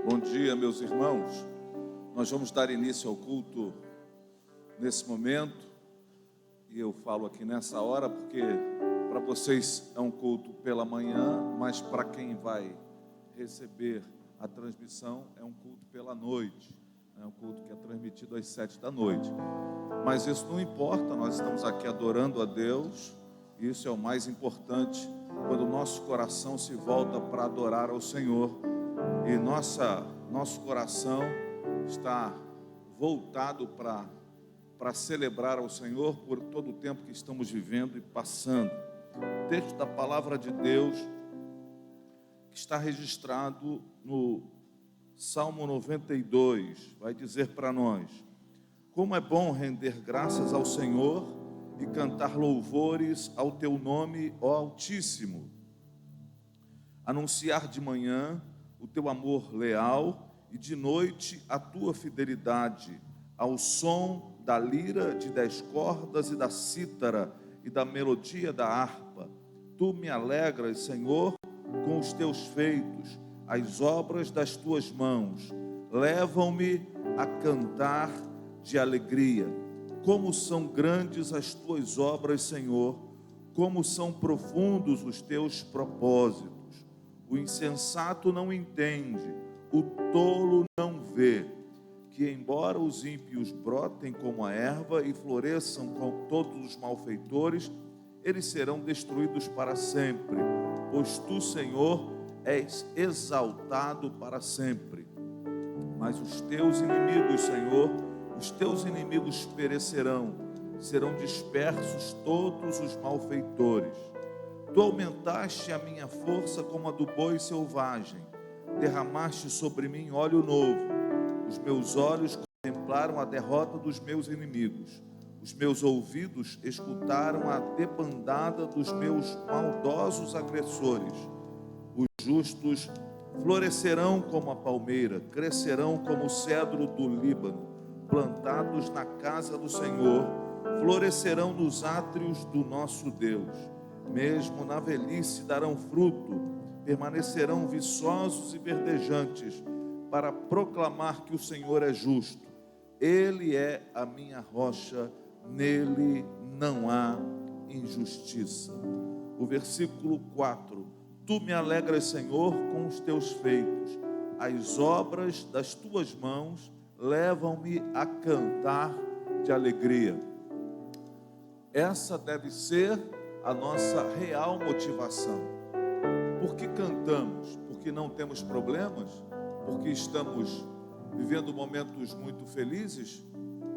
Bom dia, meus irmãos. Nós vamos dar início ao culto nesse momento. E eu falo aqui nessa hora porque para vocês é um culto pela manhã, mas para quem vai receber a transmissão é um culto pela noite. É um culto que é transmitido às 7 da noite. Mas isso não importa, nós estamos aqui adorando a Deus. Isso é o mais importante quando o nosso coração se volta para adorar ao Senhor. E nosso coração está voltado para celebrar ao Senhor por todo o tempo que estamos vivendo e passando. O texto da palavra de Deus que está registrado no Salmo 92 vai dizer para nós: como é bom render graças ao Senhor e cantar louvores ao teu nome, ó Altíssimo. Anunciar de manhã o teu amor leal e de noite a tua fidelidade, ao som da lira de 10 cordas e da cítara e da melodia da harpa. Tu me alegras, Senhor, com os teus feitos, as obras das tuas mãos levam-me a cantar de alegria. Como são grandes as tuas obras, Senhor, como são profundos os teus propósitos. O insensato não entende, o tolo não vê, que embora os ímpios brotem como a erva e floresçam com todos os malfeitores, eles serão destruídos para sempre, pois tu, Senhor, és exaltado para sempre. Mas os teus inimigos, Senhor, os teus inimigos perecerão, serão dispersos todos os malfeitores. Tu aumentaste a minha força como a do boi selvagem, derramaste sobre mim óleo novo. Os meus olhos contemplaram a derrota dos meus inimigos, os meus ouvidos escutaram a debandada dos meus maldosos agressores. Os justos florescerão como a palmeira, crescerão como o cedro do Líbano, plantados na casa do Senhor, florescerão nos átrios do nosso Deus. Mesmo na velhice darão fruto, permanecerão viçosos e verdejantes, para proclamar que o Senhor é justo. Ele é a minha rocha, nele não há injustiça. O versículo 4: tu me alegras, Senhor, com os teus feitos, as obras das tuas mãos levam-me a cantar de alegria. Essa deve ser a nossa real motivação. Por que cantamos? Porque não temos problemas? Porque estamos vivendo momentos muito felizes?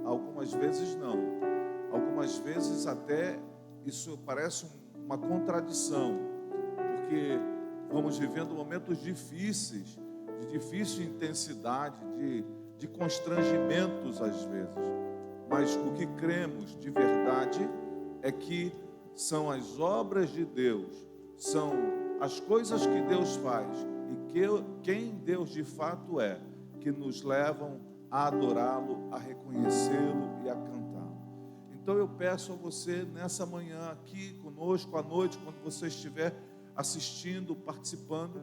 Algumas vezes não. Algumas vezes até isso parece uma contradição, porque vamos vivendo momentos difíceis, de difícil intensidade, de constrangimentos às vezes. Mas o que cremos de verdade é que são as obras de Deus, são as coisas que Deus faz e quem Deus de fato é, que nos levam a adorá-lo, a reconhecê-lo e a cantá-lo. Então eu peço a você nessa manhã aqui conosco, à noite, quando você estiver assistindo, participando,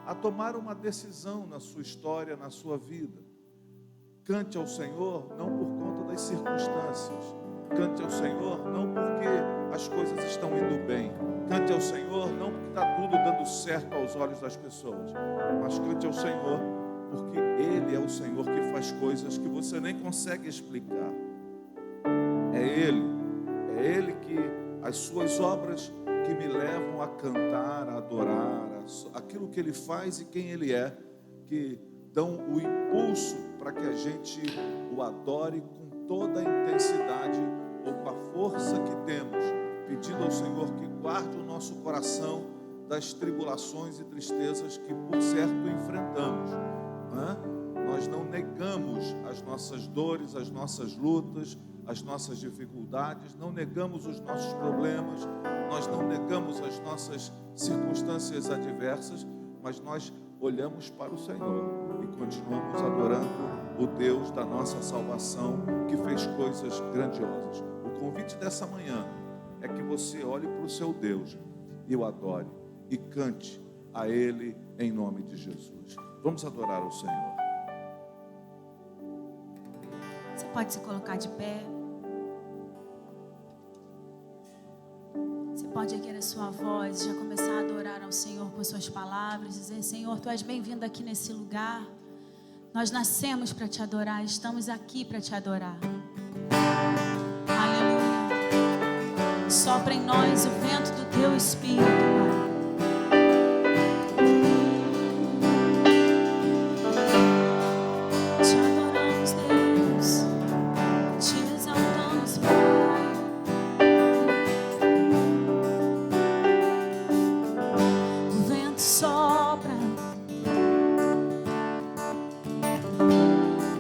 a tomar uma decisão na sua história, na sua vida. Cante ao Senhor não por conta das circunstâncias, cante ao Senhor não porque as coisas estão indo bem, cante ao Senhor não porque está tudo dando certo aos olhos das pessoas, mas cante ao Senhor porque Ele é o Senhor que faz coisas que você nem consegue explicar. É Ele que as suas obras que me levam a cantar, a adorar, aquilo que Ele faz e quem Ele é, que dão o impulso para que a gente o adore com toda a intensidade ou com a força que temos, pedindo ao Senhor que guarde o nosso coração das tribulações e tristezas que por certo enfrentamos, não é? Nós não negamos as nossas dores, as nossas lutas, as nossas dificuldades, não negamos os nossos problemas, nós não negamos as nossas circunstâncias adversas, mas nós olhamos para o Senhor e continuamos adorando o Deus da nossa salvação, que fez coisas grandiosas. O convite dessa manhã é que você olhe para o seu Deus e o adore e cante a Ele em nome de Jesus. Vamos adorar o Senhor. Você pode se colocar de pé. Você pode erguer a sua voz e já começar a adorar ao Senhor por suas palavras. Dizer: Senhor, Tu és bem-vindo aqui nesse lugar. Nós nascemos para Te adorar. Estamos aqui para Te adorar. Aleluia. Sopra em nós o vento do Teu Espírito, Pai.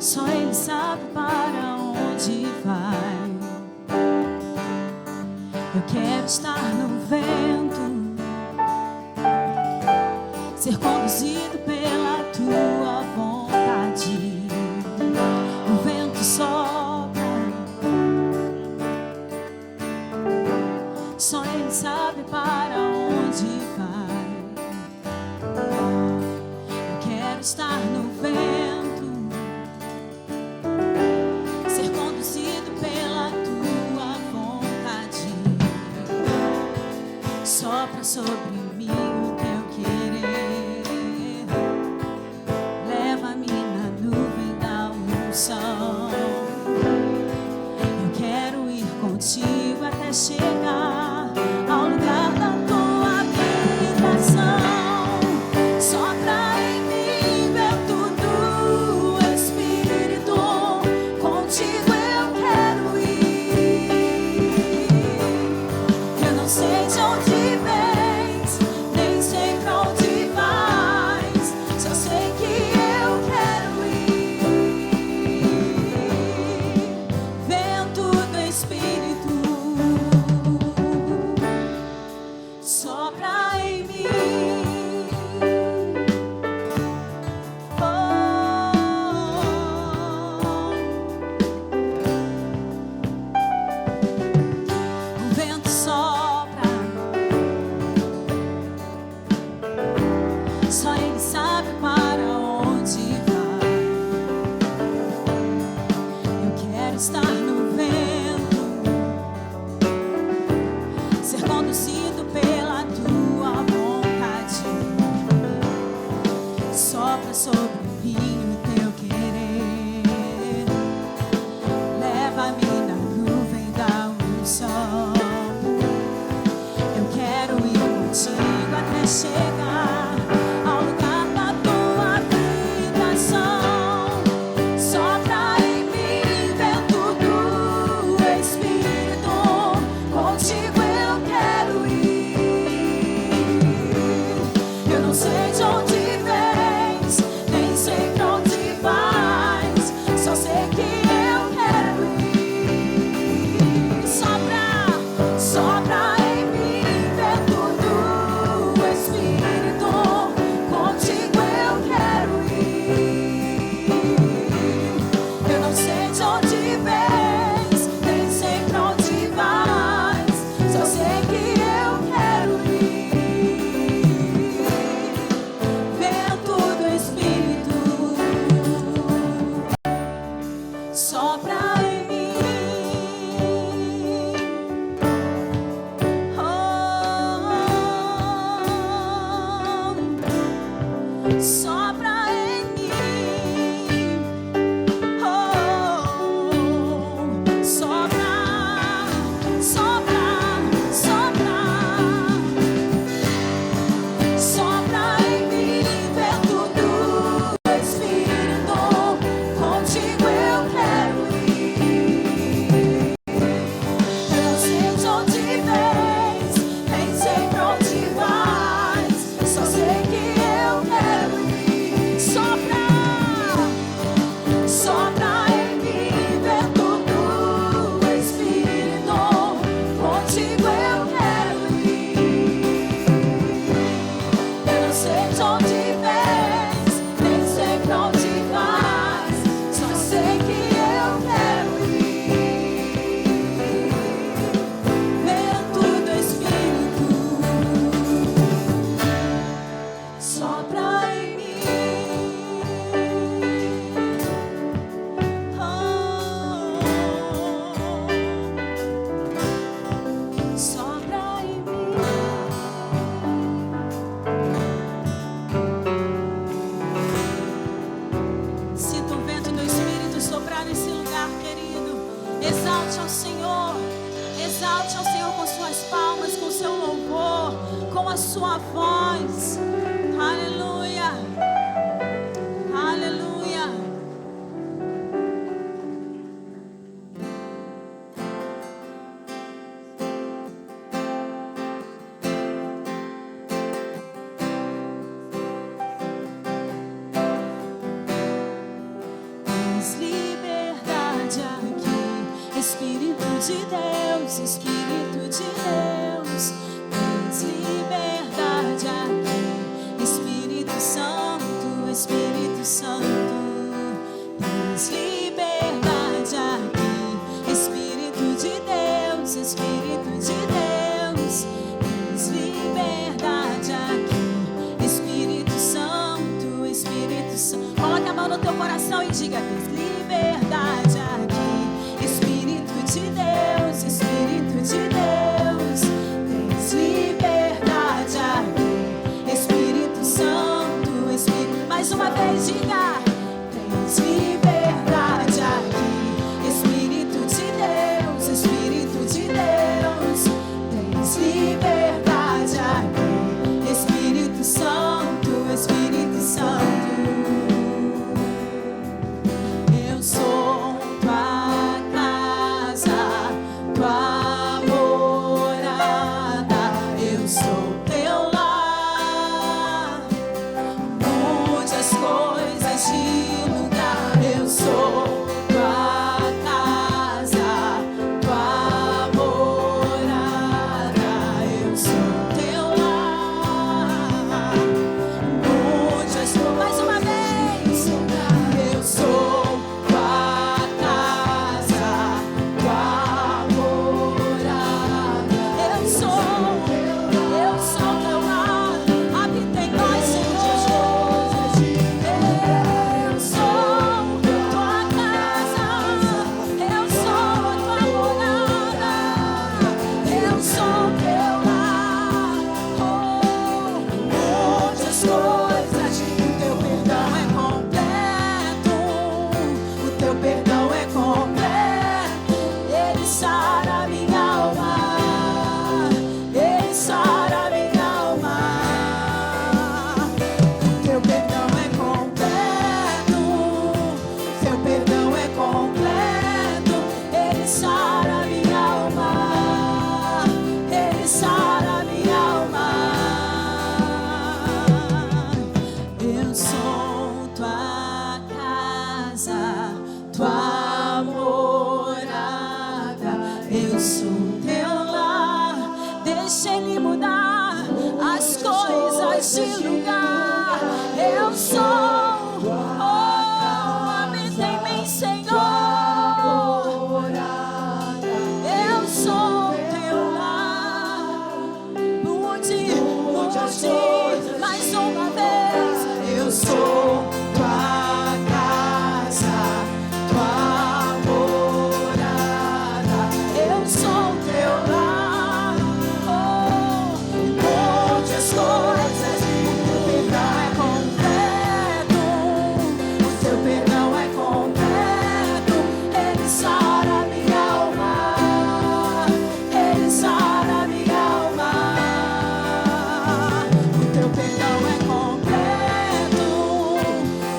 Só Ele sabe para onde vai. Eu quero estar no vento, ser conduzido pela Tua vontade. O vento sopra, só Ele sabe para onde vai. Eu quero estar no vento, sopra sobre mim o Teu querer, leva-me na nuvem da unção. Eu quero ir contigo até chegar ao lugar da Tua habitação. Sopra em mim, vento do Espírito, contigo eu quero ir. Eu não sei de onde chegar ao lugar da Tua habitação. Sopra em mim, vento do Espírito, contigo eu quero ir. Eu não sei de onde vens, nem sei pra onde vais, só sei que eu quero ir. Sopra, sopra em mim, vento do Espírito, contigo eu quero ir. Eu não sei de onde vens, nem sei pra onde vais, só sei que eu quero ir. Vento do Espírito, sopra em mim. Sopra em mim, sopra, sopra, sopra, sopra em mim, vento do Espírito, contigo eu quero ir. Eu não sei de onde vens, nem sei pra onde vais, só sei que eu quero ir. sua voz. Aleluia. Aleluia. Tens liberdade aqui, Espírito de Deus, Espírito de Deus. Tens liberdade aqui, Espírito Santo, Espírito Santo. Tens liberdade aqui, Espírito de Deus, Espírito de Deus. Tens liberdade aqui, Espírito Santo, Espírito Santo. Coloque a mão no teu coração e diga: tens liberdade aqui, Espírito de Deus, Espírito de Deus. Tens liberdade aqui, Espírito Santo, Espírito. Mais uma vez, diga: tens liberdade aqui, Espírito de Deus, Espírito de Deus. Tens liberdade aqui, Espírito Santo, Espírito Santo. Eu sou tua casa, tua morada. Eu sou teu lar. Mude as coisas de lugar. Eu sou tua casa, tua morada. Eu sou teu lar. Mude as coisas. Mais uma vez. Eu sou tua casa, tua morada. Eu sou teu lar. Habita em nós, Senhor. Eu sou tua casa, eu sou a tua morada. Eu sou teu lar. Mude as coisas. O teu perdão é completo. O teu perdão é completo. Ele sara minha alma. Ele sara minha alma. O teu perdão é completo. Teu perdão é completo. Ele sara minha alma. Ele sara minha alma. Eu sou tua casa, tua morada. Eu sou teu lar. Deixa ele mudar as coisas de lugar. Eu sou, habita em mim, Senhor. Eu sou teu lar. Mude mais uma vez. Eu sou tua casa, tua morada. Eu sou teu lar. Mude as coisas. O teu perdão é completo. O teu perdão é completo. Ele sara minha alma. Ele sara minha alma. O teu perdão é completo.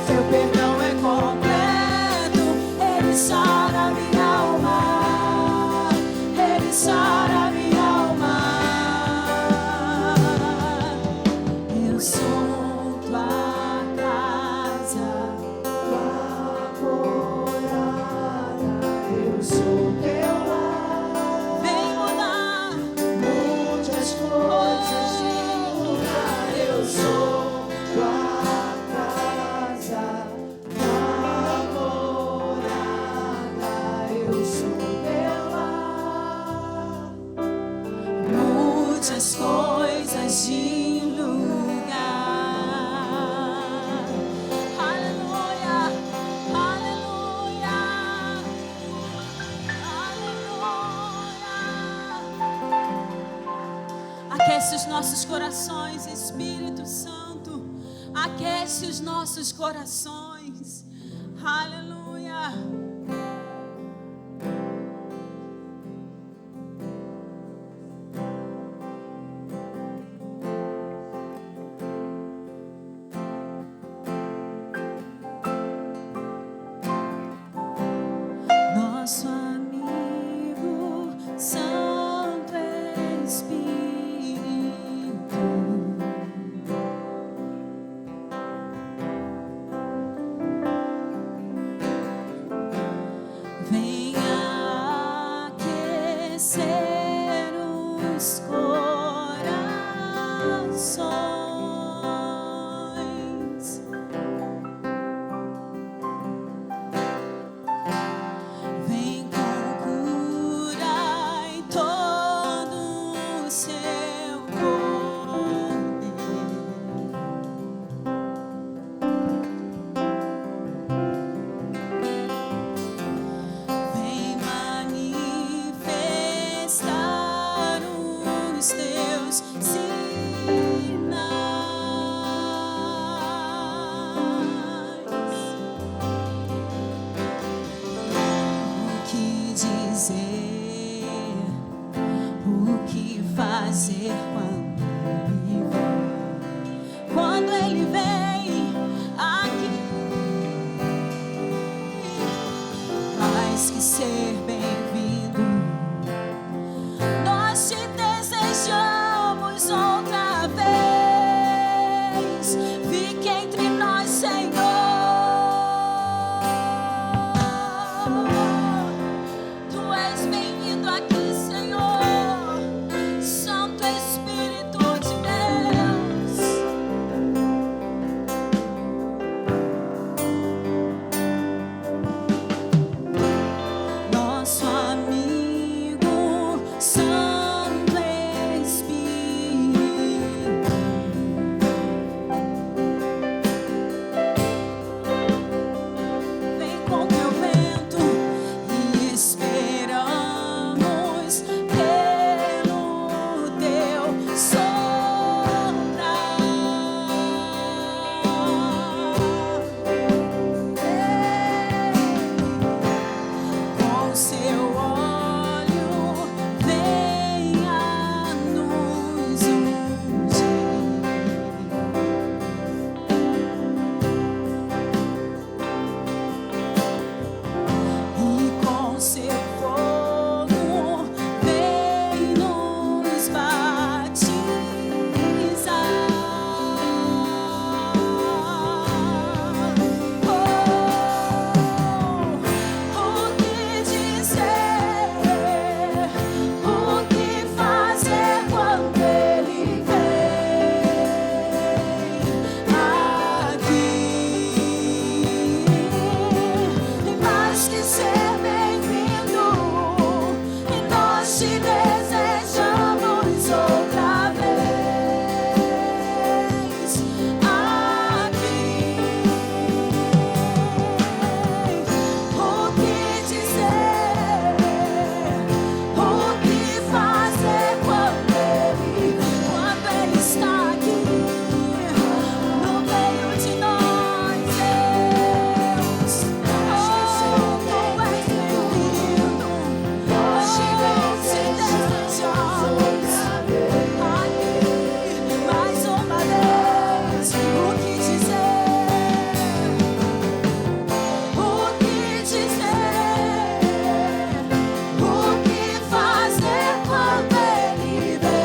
Teu perdão é completo. Ele sara minha alma. Ele sara minha alma. Eu sou tua casa, tua morada. Eu sou teu lar. Vem mudar. Mude as coisas de lugar. Eu sou tua casa, tua morada. Eu sou teu lar. Mude as coisas de lugar. Aleluia, aleluia, aleluia. Aquece os nossos corações, Espírito Santo. Aquece os nossos corações. Aleluia. dizer, o que fazer quando Ele vem aqui. Mais que ser bem-vindo, nós te desejamos outra vez. Fique entre nós, Senhor. Tu és bem-vindo aqui, Senhor. Santo Espírito de Deus. Nosso amigo Santo Espírito, vem com teu vento e esperamos pelo teu soprar. Com seu olho venha nos ungir, e com seu fogo vem nos batizar. O que dizer, o que fazer quando Ele vem aqui? E mais que ser bem-vindo, e nós te desejamos outra vez aqui. O que dizer, o que fazer quando Ele está aqui no meio de nós, Deus. Tu és bem-vindo. Nós te desejamos aqui mais uma vez. O que dizer, o que fazer quando Ele vem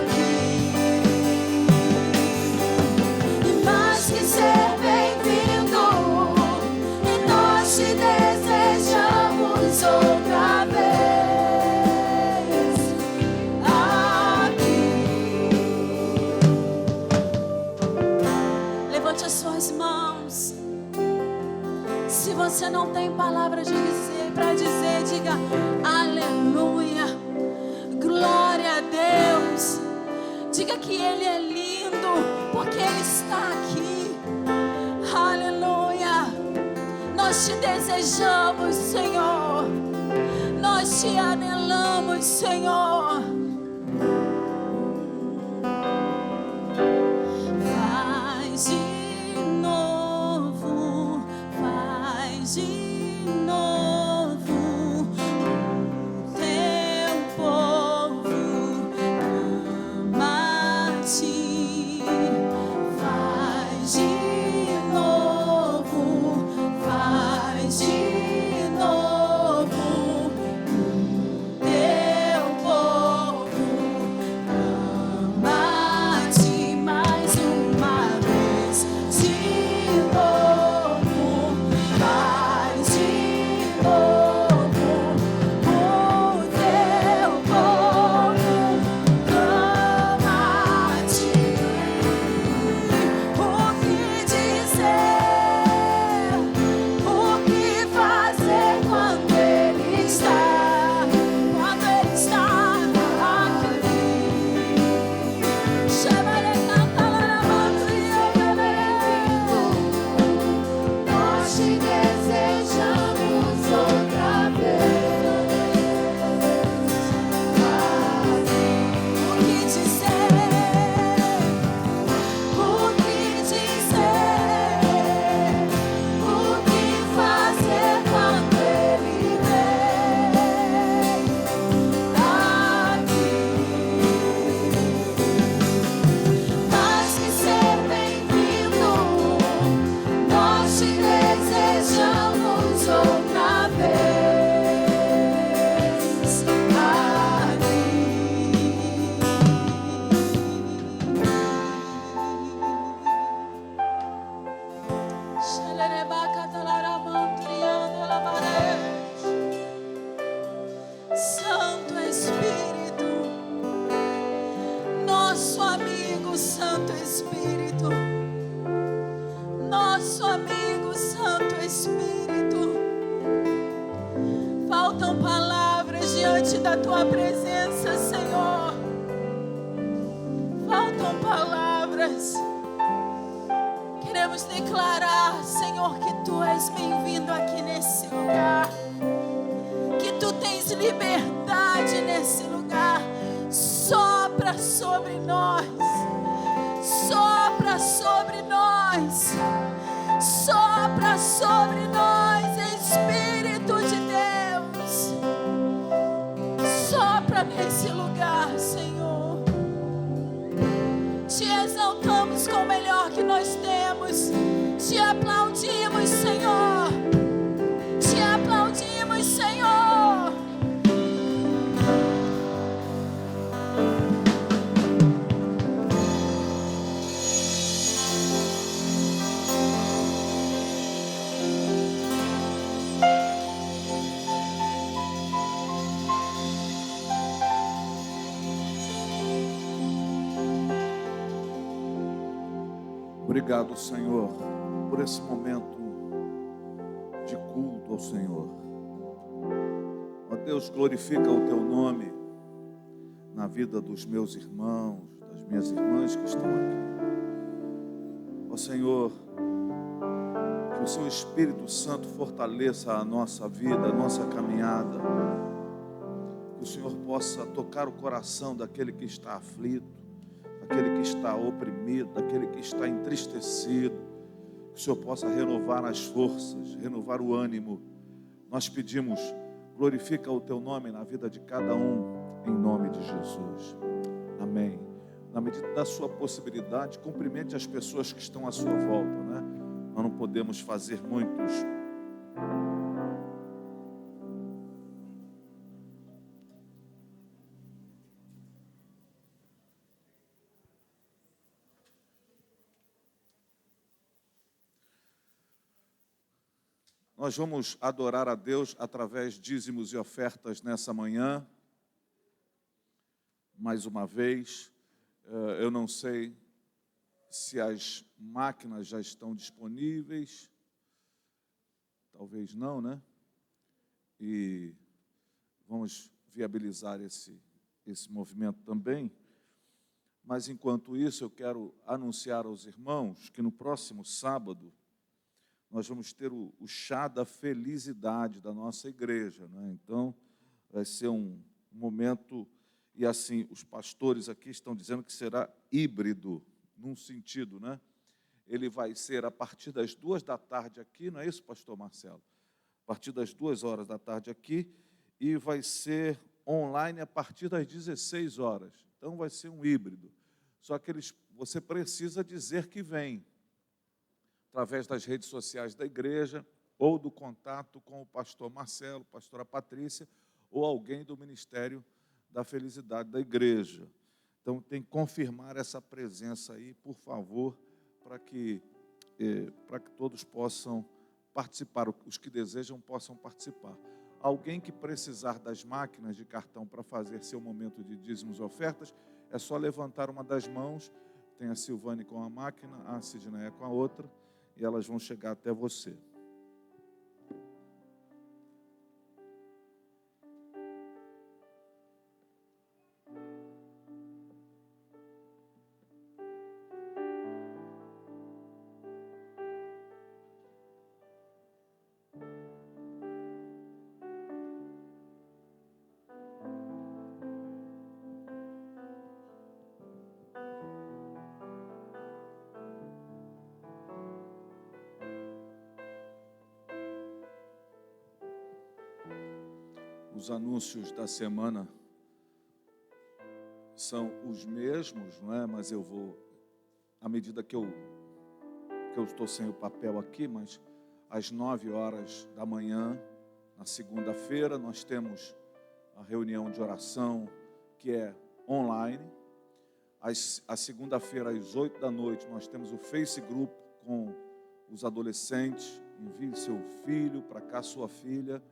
aqui? E mais que ser bem-vindo, e nós te desejamos outra vez aqui. Levante as suas mãos. Se você não tem palavra para dizer, diga aleluia, glória a Deus. Diga que Ele é lindo, porque Ele está aqui. Aleluia. Nós te desejamos, Senhor. Nós te anelamos, Senhor. Faz de novo, faz de novo. O teu povo ama-te. Faz de novo, faz de novo. O teu povo tua presença, Senhor. Faltam palavras. Queremos declarar, Senhor, que tu és bem-vindo aqui nesse lugar. Que tu tens liberdade nesse lugar. Sopra sobre nós. Sopra sobre nós. Sopra sobre nós, Espírito de Deus. Sopra nesse lugar, Senhor. Te exaltamos com o melhor que nós temos. Te aplaudimos, Senhor. Te aplaudimos, Senhor. Obrigado, Senhor, por esse momento de culto ao Senhor. Ó Deus, glorifica o Teu nome na vida dos meus irmãos, das minhas irmãs que estão aqui. Ó Senhor, que o Seu Espírito Santo fortaleça a nossa vida, a nossa caminhada. Que o Senhor possa tocar o coração daquele que está aflito, daquele que está oprimido, daquele que está entristecido. Que o Senhor possa renovar as forças, renovar o ânimo. Nós pedimos, glorifica o Teu nome na vida de cada um, em nome de Jesus. Amém. Na medida da sua possibilidade, cumprimente as pessoas que estão à sua volta, né? Nós não podemos fazer muitos. Nós vamos adorar a Deus através de dízimos e ofertas nessa manhã. Mais uma vez, eu não sei se as máquinas já estão disponíveis. Talvez não, né? E vamos viabilizar esse movimento também. Mas, enquanto isso, eu quero anunciar aos irmãos que no próximo sábado nós vamos ter o chá da felicidade da nossa igreja, né? Então, vai ser um momento, e assim, os pastores aqui estão dizendo que será híbrido, num sentido, né? Ele vai ser a partir das 14h aqui, não é isso, pastor Marcelo? A partir das 14h aqui, e vai ser online a partir das 16h. Então, vai ser um híbrido. Só que você precisa dizer que vem, através das redes sociais da igreja, ou do contato com o pastor Marcelo, pastora Patrícia, ou alguém do Ministério da Felicidade da igreja. Então, tem que confirmar essa presença aí, por favor, para que todos possam participar, os que desejam possam participar. Alguém que precisar das máquinas de cartão para fazer seu momento de dízimos e ofertas, é só levantar uma das mãos. Tem a Silvane com a máquina, a Sidneia com a outra, e elas vão chegar até você. Os anúncios da semana são os mesmos, não é? Mas eu vou, à medida que eu estou sem o papel aqui, mas às 9h da manhã, na segunda-feira, nós temos a reunião de oração, que é online. A segunda-feira, às 8 da noite, nós temos o Face Group com os adolescentes. Envie seu filho para cá, sua filha,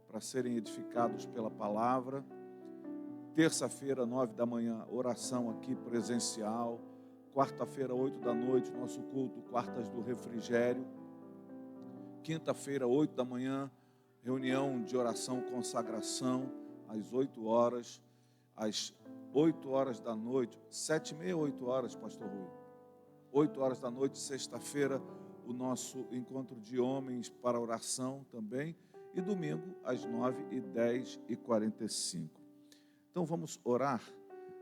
para serem edificados pela palavra. Terça-feira, 9 da manhã, oração aqui presencial. Quarta-feira, 8 da noite, nosso culto, Quartas do Refrigério. Quinta-feira, 8 da manhã, reunião de oração, consagração, às 8 horas, às 8 horas da noite, 7h30, 8 horas, pastor Rui. 8 horas da noite, sexta-feira, o nosso encontro de homens para oração também. E domingo, às 9h10 e 45. Então vamos orar.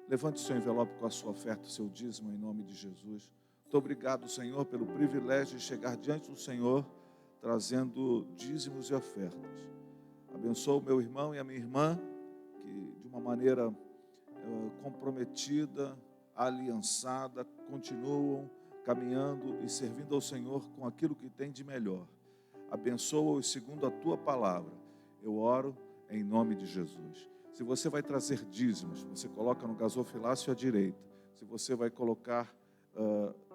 Levante o seu envelope com a sua oferta, o seu dízimo, em nome de Jesus. Muito obrigado, Senhor, pelo privilégio de chegar diante do Senhor, trazendo dízimos e ofertas. Abençoa o meu irmão e a minha irmã, que de uma maneira comprometida, aliançada, continuam caminhando e servindo ao Senhor com aquilo que tem de melhor. Abençoa-os segundo a tua palavra. Eu oro em nome de Jesus. Se você vai trazer dízimos, você coloca no gasofilácio à direita. Se você vai colocar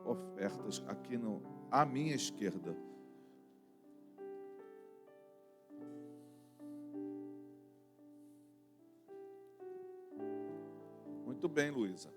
ofertas aqui à minha esquerda. Muito bem, Luísa.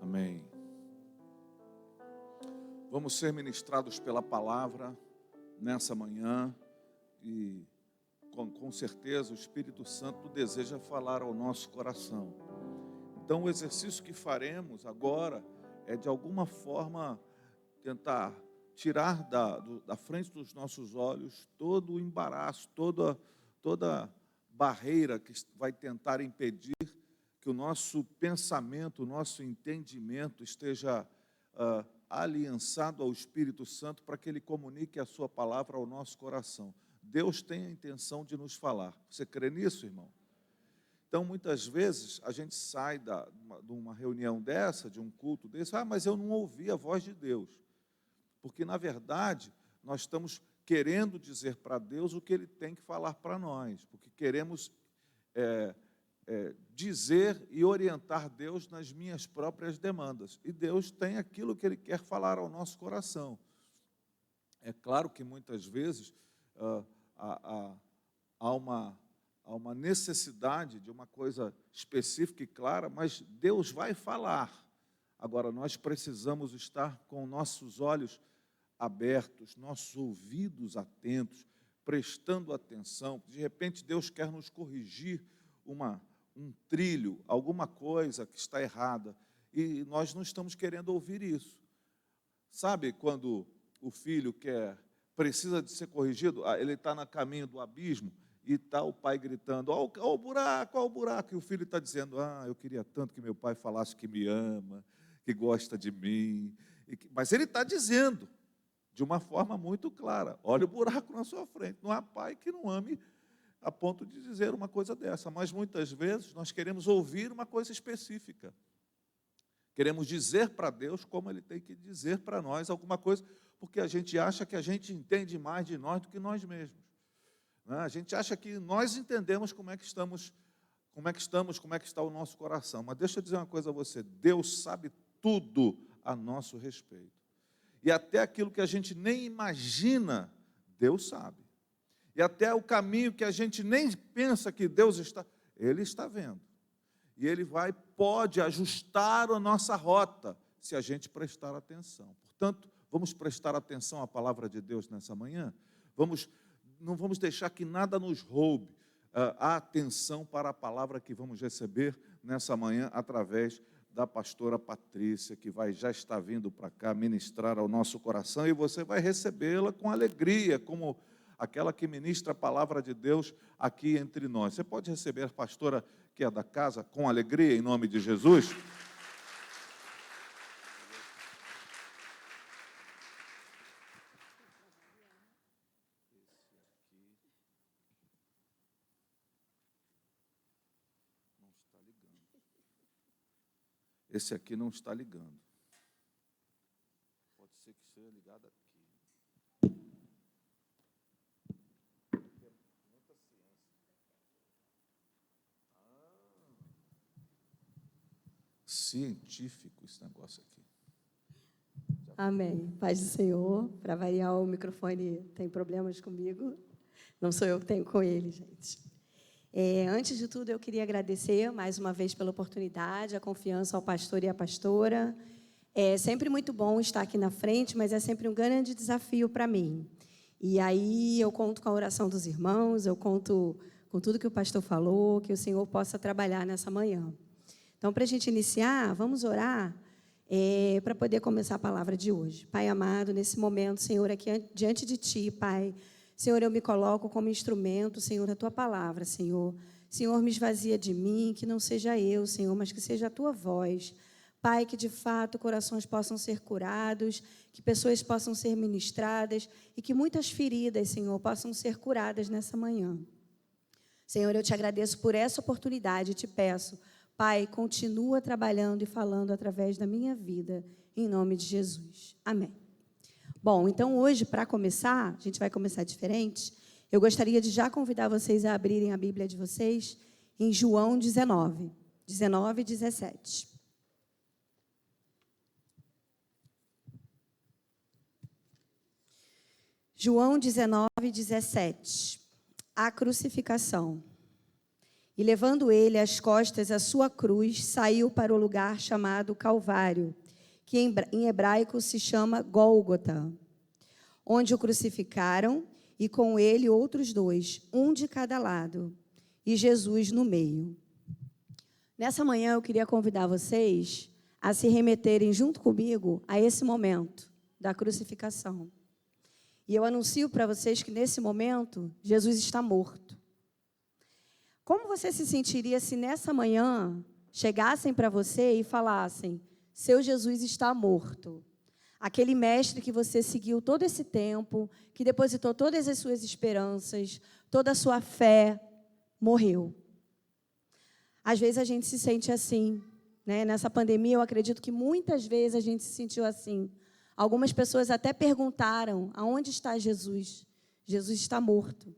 Amém. Vamos ser ministrados pela palavra nessa manhã e com certeza o Espírito Santo deseja falar ao nosso coração. Então o exercício que faremos agora é de alguma forma tentar tirar da frente dos nossos olhos todo o embaraço, toda barreira que vai tentar impedir que o nosso pensamento, o nosso entendimento esteja aliançado ao Espírito Santo para que Ele comunique a sua palavra ao nosso coração. Deus tem a intenção de nos falar. Você crê nisso, irmão? Então, muitas vezes, a gente sai de uma reunião dessa, de um culto desse, mas eu não ouvi a voz de Deus. Porque, na verdade, nós estamos querendo dizer para Deus o que Ele tem que falar para nós. Porque queremos dizer e orientar Deus nas minhas próprias demandas. E Deus tem aquilo que Ele quer falar ao nosso coração. É claro que muitas vezes há uma necessidade de uma coisa específica e clara, mas Deus vai falar. Agora, nós precisamos estar com nossos olhos abertos, nossos ouvidos atentos, prestando atenção. De repente, Deus quer nos corrigir um trilho, alguma coisa que está errada, e nós não estamos querendo ouvir isso. Sabe quando o filho precisa de ser corrigido, ele está no caminho do abismo, e está o pai gritando, ó o buraco, e o filho está dizendo, eu queria tanto que meu pai falasse que me ama, que gosta de mim, mas ele está dizendo, de uma forma muito clara, olha o buraco na sua frente, não há pai que não ame a ponto de dizer uma coisa dessa, mas muitas vezes nós queremos ouvir uma coisa específica, queremos dizer para Deus como Ele tem que dizer para nós alguma coisa, porque a gente acha que a gente entende mais de nós do que nós mesmos, né? A gente acha que nós entendemos como é que está o nosso coração, mas deixa eu dizer uma coisa a você, Deus sabe tudo a nosso respeito, e até aquilo que a gente nem imagina, Deus sabe. E até o caminho que a gente nem pensa que Deus está, Ele está vendo. E Ele pode ajustar a nossa rota, se a gente prestar atenção. Portanto, vamos prestar atenção à palavra de Deus nessa manhã? Não vamos deixar que nada nos roube a atenção para a palavra que vamos receber nessa manhã, através da pastora Patrícia, que já está vindo para cá ministrar ao nosso coração, e você vai recebê-la com alegria, como aquela que ministra a palavra de Deus aqui entre nós. Você pode receber a pastora que é da casa com alegria, em nome de Jesus? Esse aqui não está ligando. Pode ser que seja ligado aqui. Muita ciência. Científico esse negócio aqui. Amém. Paz do Senhor. Para variar, o microfone tem problemas comigo. Não sou eu que tenho com ele, gente. Antes de tudo, eu queria agradecer mais uma vez pela oportunidade, a confiança ao pastor e à pastora. É sempre muito bom estar aqui na frente, mas é sempre um grande desafio para mim. E aí eu conto com a oração dos irmãos, eu conto com tudo que o pastor falou, que o Senhor possa trabalhar nessa manhã. Então, para a gente iniciar, vamos orar para poder começar a palavra de hoje. Pai amado, nesse momento, Senhor, aqui diante de Ti, Pai, Senhor, eu me coloco como instrumento, Senhor, da Tua palavra, Senhor. Senhor, me esvazia de mim, que não seja eu, Senhor, mas que seja a Tua voz. Pai, que de fato corações possam ser curados, que pessoas possam ser ministradas e que muitas feridas, Senhor, possam ser curadas nessa manhã. Senhor, eu te agradeço por essa oportunidade e te peço, Pai, continua trabalhando e falando através da minha vida, em nome de Jesus. Amém. Bom, então hoje, para começar, a gente vai começar diferente, eu gostaria de já convidar vocês a abrirem a Bíblia de vocês em João 19 e 17. João 19, 17. A crucificação. E levando ele às costas a sua cruz, saiu para o lugar chamado Calvário, que em hebraico se chama Gólgota, onde o crucificaram, e com ele outros dois, um de cada lado, e Jesus no meio. Nessa manhã eu queria convidar vocês a se remeterem junto comigo a esse momento da crucificação. E eu anuncio para vocês que nesse momento Jesus está morto. Como você se sentiria se nessa manhã chegassem para você e falassem: seu Jesus está morto? Aquele mestre que você seguiu todo esse tempo, que depositou todas as suas esperanças, toda a sua fé, morreu. Às vezes a gente se sente assim, né? Nessa pandemia eu acredito que muitas vezes a gente se sentiu assim. Algumas pessoas até perguntaram: aonde está Jesus? Jesus está morto.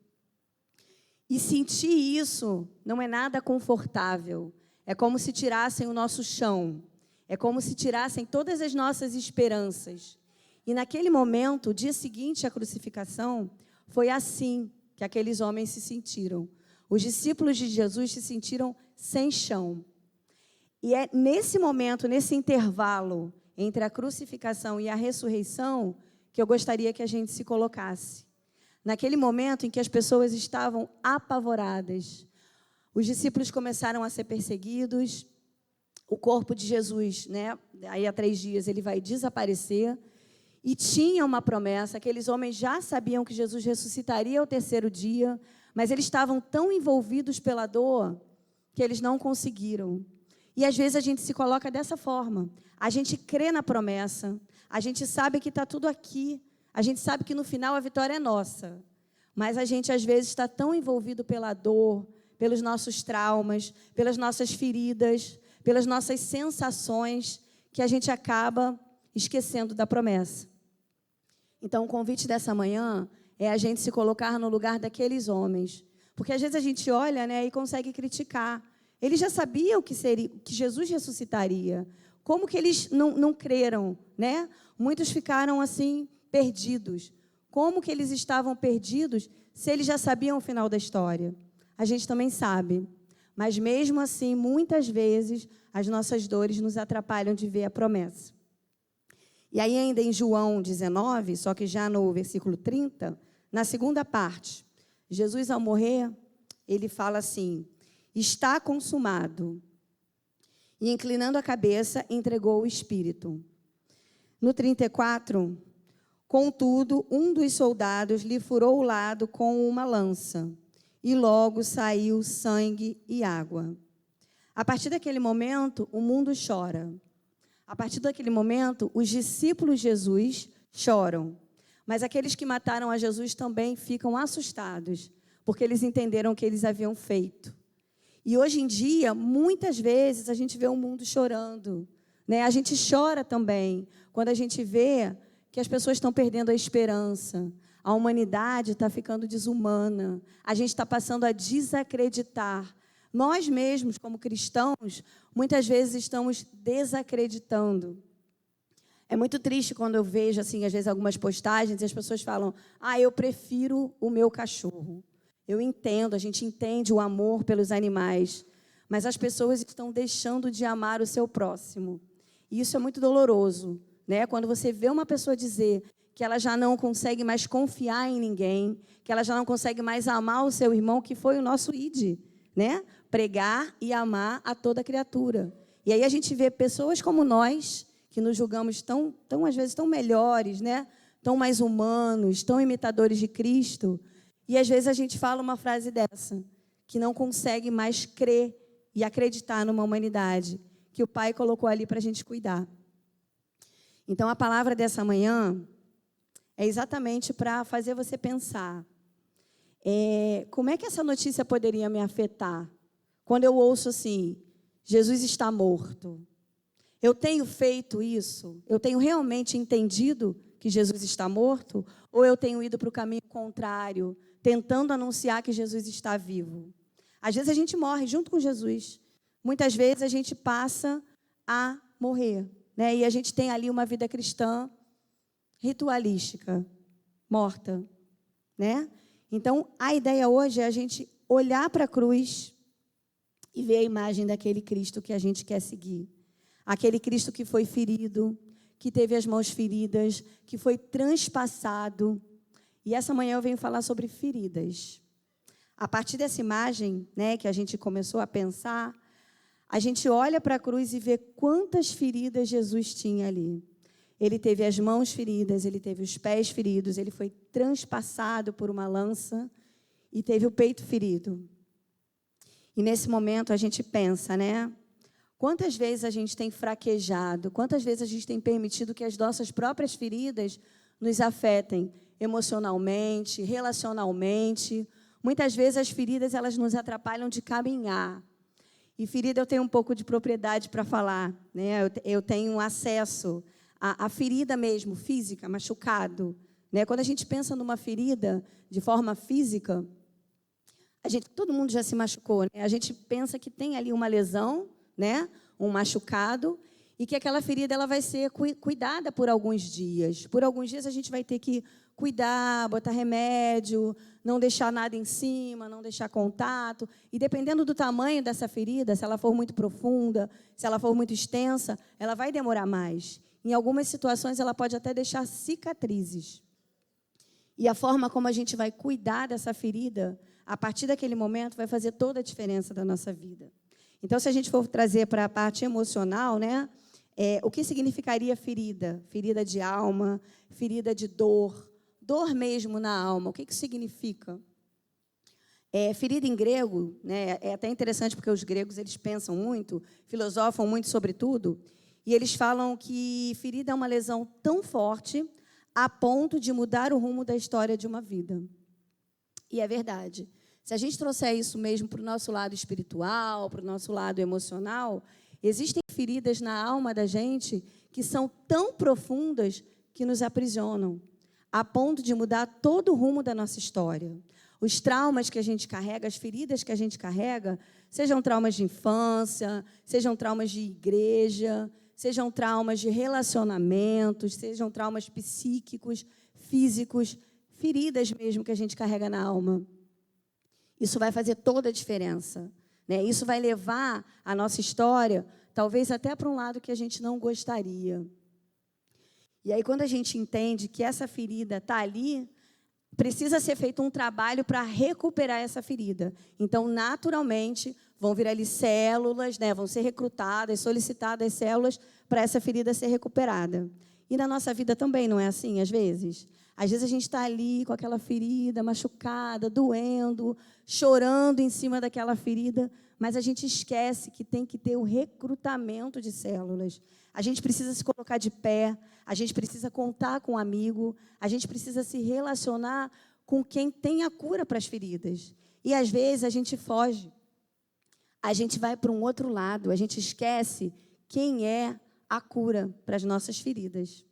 E sentir isso não é nada confortável. É como se tirassem o nosso chão. É como se tirassem todas as nossas esperanças. E naquele momento, o dia seguinte à crucificação, foi assim que aqueles homens se sentiram. Os discípulos de Jesus se sentiram sem chão. E é nesse momento, nesse intervalo entre a crucificação e a ressurreição, que eu gostaria que a gente se colocasse. Naquele momento em que as pessoas estavam apavoradas, os discípulos começaram a ser perseguidos, o corpo de Jesus, né, aí há 3 dias ele vai desaparecer, e tinha uma promessa, aqueles homens já sabiam que Jesus ressuscitaria ao 3º dia, mas eles estavam tão envolvidos pela dor que eles não conseguiram. E às vezes a gente se coloca dessa forma, a gente crê na promessa, a gente sabe que está tudo aqui, a gente sabe que no final a vitória é nossa, mas a gente às vezes está tão envolvido pela dor, pelos nossos traumas, pelas nossas feridas, pelas nossas sensações, que a gente acaba esquecendo da promessa. Então o convite dessa manhã é a gente se colocar no lugar daqueles homens, porque às vezes a gente olha, né, e consegue criticar. Eles já sabiam que Jesus ressuscitaria. Como que eles não creram, né? Muitos ficaram assim perdidos. Como que eles estavam perdidos se eles já sabiam o final da história? A gente também sabe. Mas mesmo assim, muitas vezes, as nossas dores nos atrapalham de ver a promessa. E aí ainda em João 19, só que já no versículo 30, na segunda parte, Jesus ao morrer, ele fala assim: está consumado. E inclinando a cabeça, entregou o espírito. No 34, contudo, um dos soldados lhe furou o lado com uma lança, e logo saiu sangue e água. A partir daquele momento, o mundo chora. A partir daquele momento, os discípulos de Jesus choram. Mas aqueles que mataram a Jesus também ficam assustados, porque eles entenderam o que eles haviam feito. E hoje em dia, muitas vezes, a gente vê o mundo chorando, né? A gente chora também quando a gente vê que as pessoas estão perdendo a esperança. A humanidade está ficando desumana. A gente está passando a desacreditar. Nós mesmos, como cristãos, muitas vezes estamos desacreditando. É muito triste quando eu vejo, assim, às vezes, algumas postagens e as pessoas falam: eu prefiro o meu cachorro. Eu entendo, a gente entende o amor pelos animais, mas as pessoas estão deixando de amar o seu próximo. E isso é muito doloroso, né? Quando você vê uma pessoa dizer que ela já não consegue mais confiar em ninguém, que ela já não consegue mais amar o seu irmão, que foi o nosso ID, né? Pregar e amar a toda criatura. E aí a gente vê pessoas como nós, que nos julgamos tão às vezes, tão melhores, né? Tão mais humanos, tão imitadores de Cristo. E, às vezes, a gente fala uma frase dessa, que não consegue mais crer e acreditar numa humanidade que o Pai colocou ali para a gente cuidar. Então, a palavra dessa manhã é exatamente para fazer você pensar. Como é que essa notícia poderia me afetar? Quando eu ouço assim: Jesus está morto. Eu tenho feito isso? Eu tenho realmente entendido que Jesus está morto? Ou eu tenho ido para o caminho contrário, tentando anunciar que Jesus está vivo? Às vezes a gente morre junto com Jesus. Muitas vezes a gente passa a morrer, né? E a gente tem ali uma vida cristã ritualística, morta, né? Então, a ideia hoje é a gente olhar para a cruz e ver a imagem daquele Cristo que a gente quer seguir. Aquele Cristo que foi ferido, que teve as mãos feridas, que foi transpassado. E essa manhã eu venho falar sobre feridas. A partir dessa imagem, né, que a gente começou a pensar, a gente olha para a cruz e vê quantas feridas Jesus tinha ali. Ele teve as mãos feridas, ele teve os pés feridos, ele foi transpassado por uma lança e teve o peito ferido. E nesse momento a gente pensa, né? Quantas vezes a gente tem fraquejado, quantas vezes a gente tem permitido que as nossas próprias feridas nos afetem emocionalmente, relacionalmente. Muitas vezes as feridas, elas nos atrapalham de caminhar. E ferida eu tenho um pouco de propriedade para falar, né? Eu tenho acesso à ferida mesmo, física, machucado, né? Quando a gente pensa numa ferida de forma física, todo mundo já se machucou, né? A gente pensa que tem ali uma lesão, né? Um machucado, e que aquela ferida ela vai ser cuidada por alguns dias. Por alguns dias a gente vai ter que cuidar, botar remédio, não deixar nada em cima, não deixar contato. E dependendo do tamanho dessa ferida, se ela for muito profunda, se ela for muito extensa, ela vai demorar mais. Em algumas situações, ela pode até deixar cicatrizes. E a forma como a gente vai cuidar dessa ferida, a partir daquele momento, vai fazer toda a diferença da nossa vida. Então, se a gente for trazer para a parte emocional, né? O que significaria ferida? Ferida de alma, ferida de dor, dor mesmo na alma. O que isso significa? Ferida em grego, né? É até interessante porque os gregos eles pensam muito, filosofam muito sobre tudo, e eles falam que ferida é uma lesão tão forte a ponto de mudar o rumo da história de uma vida. E é verdade. Se a gente trouxer isso mesmo para o nosso lado espiritual, para o nosso lado emocional, existem feridas na alma da gente que são tão profundas que nos aprisionam, a ponto de mudar todo o rumo da nossa história. Os traumas que a gente carrega, as feridas que a gente carrega, sejam traumas de infância, sejam traumas de igreja, sejam traumas de relacionamentos, sejam traumas psíquicos, físicos, feridas mesmo que a gente carrega na alma. Isso vai fazer toda a diferença, né? Isso vai levar a nossa história, talvez até para um lado que a gente não gostaria. E aí, quando a gente entende que essa ferida está ali, precisa ser feito um trabalho para recuperar essa ferida. Então, naturalmente, vão vir ali células, né? Vão ser recrutadas, solicitadas células para essa ferida ser recuperada. E na nossa vida também não é assim, às vezes? Às vezes a gente está ali com aquela ferida machucada, doendo, chorando em cima daquela ferida, mas a gente esquece que tem que ter o recrutamento de células. A gente precisa se colocar de pé, a gente precisa contar com um amigo, a gente precisa se relacionar com quem tem a cura para as feridas. E às vezes a gente foge, a gente vai para um outro lado, a gente esquece quem é a cura para as nossas feridas.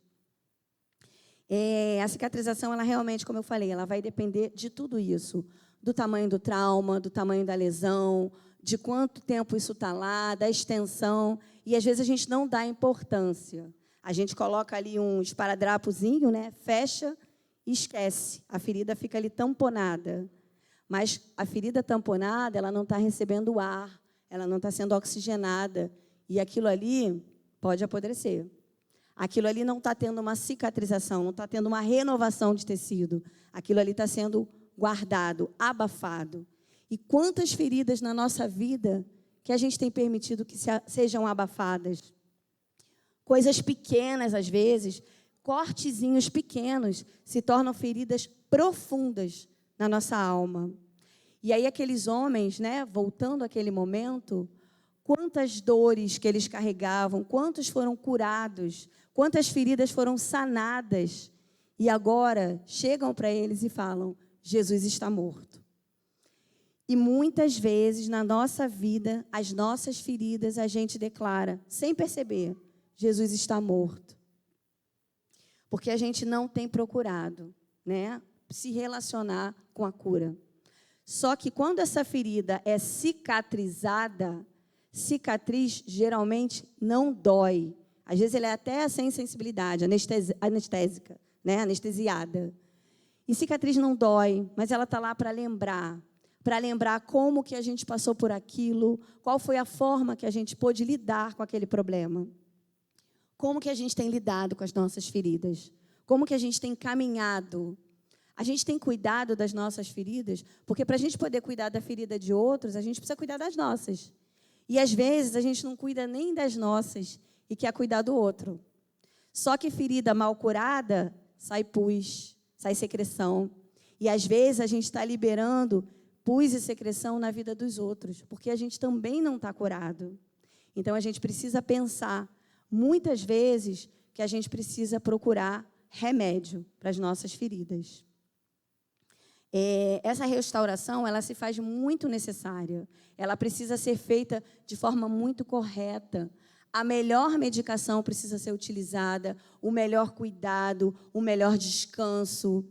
A cicatrização, ela realmente, como eu falei, ela vai depender de tudo isso. Do tamanho do trauma, do tamanho da lesão, de quanto tempo isso está lá, da extensão. E, às vezes, a gente não dá importância. A gente coloca ali um esparadrapozinho, né? Fecha e esquece. A ferida fica ali tamponada. Mas a ferida tamponada, ela não está recebendo ar, ela não está sendo oxigenada. E aquilo ali pode apodrecer. Aquilo ali não está tendo uma cicatrização, não está tendo uma renovação de tecido. Aquilo ali está sendo guardado, abafado. E quantas feridas na nossa vida que a gente tem permitido que sejam abafadas? Coisas pequenas, às vezes, cortezinhos pequenos, se tornam feridas profundas na nossa alma. E aí aqueles homens, né, voltando àquele momento, quantas dores que eles carregavam, quantos foram curados, quantas feridas foram sanadas, e agora chegam para eles e falam, Jesus está morto. E muitas vezes na nossa vida, as nossas feridas, a gente declara, sem perceber, Jesus está morto. Porque a gente não tem procurado, né, se relacionar com a cura. Só que quando essa ferida é cicatrizada, cicatriz geralmente não dói. Às vezes ela é até sem sensibilidade, anestésica, né, anestesiada. E cicatriz não dói, mas ela está lá para lembrar como que a gente passou por aquilo, qual foi a forma que a gente pôde lidar com aquele problema. Como que a gente tem lidado com as nossas feridas? Como que a gente tem caminhado? A gente tem cuidado das nossas feridas, porque para a gente poder cuidar da ferida de outros, a gente precisa cuidar das nossas. E às vezes a gente não cuida nem das nossas e quer cuidar do outro. Só que ferida mal curada, sai pus, sai secreção. E às vezes a gente está liberando pus e secreção na vida dos outros, porque a gente também não está curado. Então a gente precisa pensar, muitas vezes, que a gente precisa procurar remédio para as nossas feridas. Essa restauração, ela se faz muito necessária. Ela precisa ser feita de forma muito correta. A melhor medicação precisa ser utilizada, o melhor cuidado, o melhor descanso.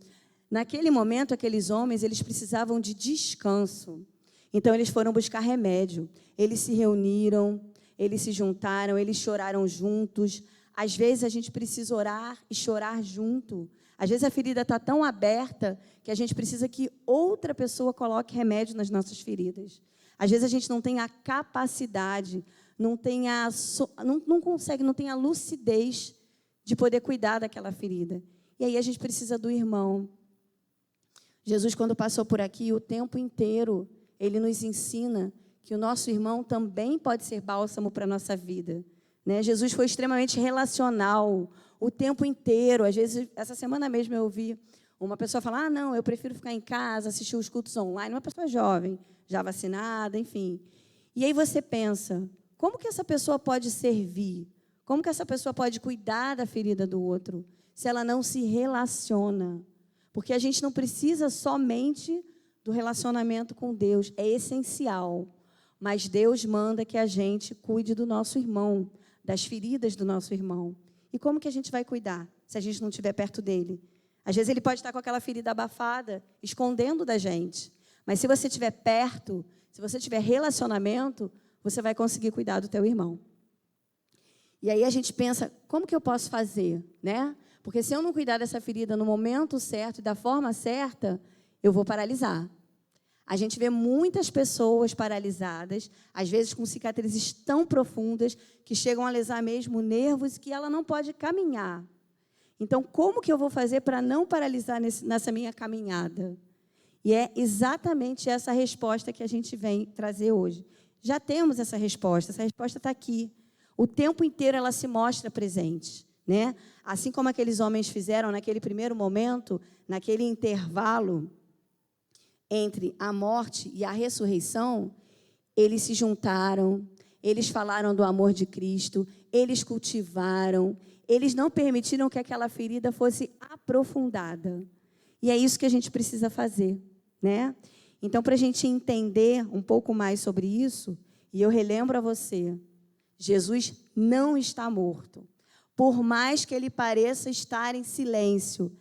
Naquele momento, aqueles homens, eles precisavam de descanso. Então, eles foram buscar remédio. Eles se reuniram, eles se juntaram, eles choraram juntos. Às vezes, a gente precisa orar e chorar junto. Às vezes, a ferida está tão aberta que a gente precisa que outra pessoa coloque remédio nas nossas feridas. Às vezes, a gente não tem a capacidade, não consegue, não tem a lucidez de poder cuidar daquela ferida. E aí, a gente precisa do irmão. Jesus, quando passou por aqui, o tempo inteiro, ele nos ensina que o nosso irmão também pode ser bálsamo para a nossa vida. Né? Jesus foi extremamente relacional o tempo inteiro. Às vezes, essa semana mesmo eu ouvi uma pessoa falar, não, eu prefiro ficar em casa, assistir os cultos online. Uma pessoa jovem, já vacinada, enfim. E aí você pensa, como que essa pessoa pode servir? Como que essa pessoa pode cuidar da ferida do outro se ela não se relaciona? Porque a gente não precisa somente do relacionamento com Deus, é essencial. Mas Deus manda que a gente cuide do nosso irmão, das feridas do nosso irmão. E como que a gente vai cuidar se a gente não estiver perto dele? Às vezes ele pode estar com aquela ferida abafada, escondendo da gente. Mas se você estiver perto, se você tiver relacionamento, você vai conseguir cuidar do teu irmão. E aí a gente pensa, como que eu posso fazer, né? Porque se eu não cuidar dessa ferida no momento certo e da forma certa, eu vou paralisar. A gente vê muitas pessoas paralisadas, às vezes com cicatrizes tão profundas, que chegam a lesar mesmo nervos que ela não pode caminhar. Então, como que eu vou fazer para não paralisar nessa minha caminhada? E é exatamente essa resposta que a gente vem trazer hoje. Já temos essa resposta está aqui. O tempo inteiro ela se mostra presente. Né? Assim como aqueles homens fizeram naquele primeiro momento, naquele intervalo entre a morte e a ressurreição, eles se juntaram, eles falaram do amor de Cristo, eles cultivaram, eles não permitiram que aquela ferida fosse aprofundada. E é isso que a gente precisa fazer, né? Então, para a gente entender um pouco mais sobre isso, e eu relembro a você, Jesus não está morto. Por mais que ele pareça estar em silêncio,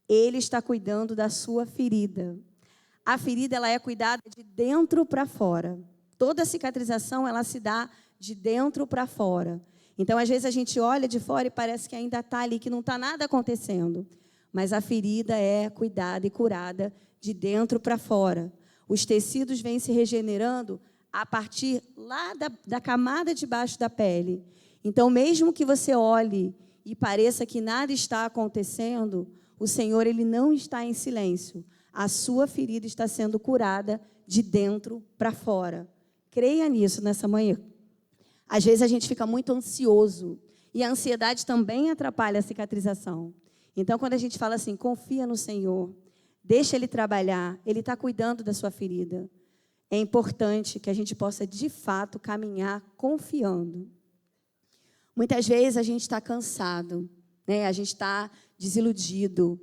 ele está cuidando da sua ferida. A ferida, ela é cuidada de dentro para fora. Toda cicatrização, ela se dá de dentro para fora. Então, às vezes, a gente olha de fora e parece que ainda está ali, que não está nada acontecendo. Mas a ferida é cuidada e curada de dentro para fora. Os tecidos vêm se regenerando a partir lá da camada de baixo da pele. Então, mesmo que você olhe e pareça que nada está acontecendo, o Senhor, ele não está em silêncio. A sua ferida está sendo curada de dentro para fora. Creia nisso nessa manhã. Às vezes a gente fica muito ansioso e a ansiedade também atrapalha a cicatrização. Então, quando a gente fala assim, confia no Senhor, deixa Ele trabalhar, Ele está cuidando da sua ferida. É importante que a gente possa, de fato, caminhar confiando. Muitas vezes a gente está cansado, né? A gente está desiludido.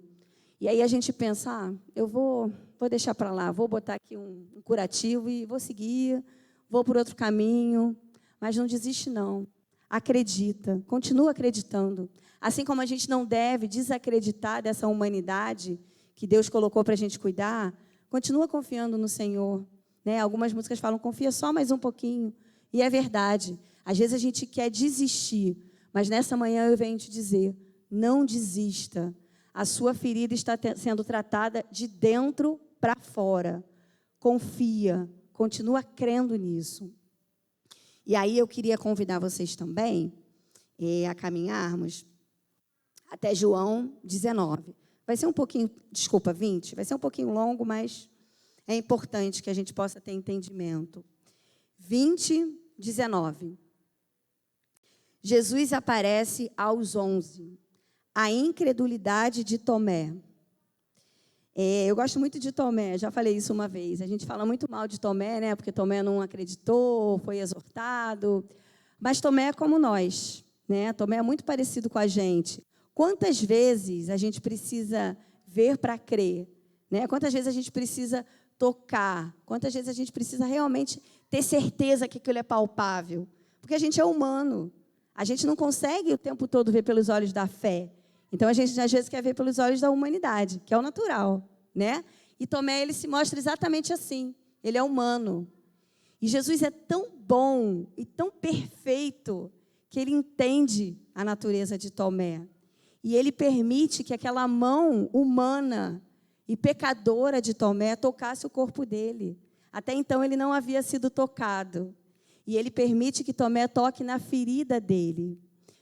E aí a gente pensa, eu vou deixar para lá, vou botar aqui um curativo e vou seguir, vou por outro caminho. Mas não desiste, não. Acredita, continua acreditando. Assim como a gente não deve desacreditar dessa humanidade que Deus colocou para a gente cuidar, continua confiando no Senhor. Né? Algumas músicas falam, confia só mais um pouquinho. E é verdade. Às vezes a gente quer desistir, mas nessa manhã eu venho te dizer, não desista. A sua ferida está sendo tratada de dentro para fora. Confia, continua crendo nisso. E aí eu queria convidar vocês também a caminharmos até João 19. Vai ser um pouquinho, 20, vai ser um pouquinho longo, mas é importante que a gente possa ter entendimento. 20, 19. Jesus aparece aos 11. A incredulidade de Tomé. Eu gosto muito de Tomé, já falei isso uma vez. A gente fala muito mal de Tomé, né? Porque Tomé não acreditou, foi exortado. Mas Tomé é como nós, né? Tomé é muito parecido com a gente. Quantas vezes a gente precisa ver para crer? Né? Quantas vezes a gente precisa tocar? Quantas vezes a gente precisa realmente ter certeza que aquilo é palpável? Porque a gente é humano. A gente não consegue o tempo todo ver pelos olhos da fé. Então, a gente, às vezes, quer ver pelos olhos da humanidade, que é o natural, né? E Tomé, ele se mostra exatamente assim. Ele é humano. E Jesus é tão bom e tão perfeito que ele entende a natureza de Tomé. E ele permite que aquela mão humana e pecadora de Tomé tocasse o corpo dele. Até então, ele não havia sido tocado. E ele permite que Tomé toque na ferida dele.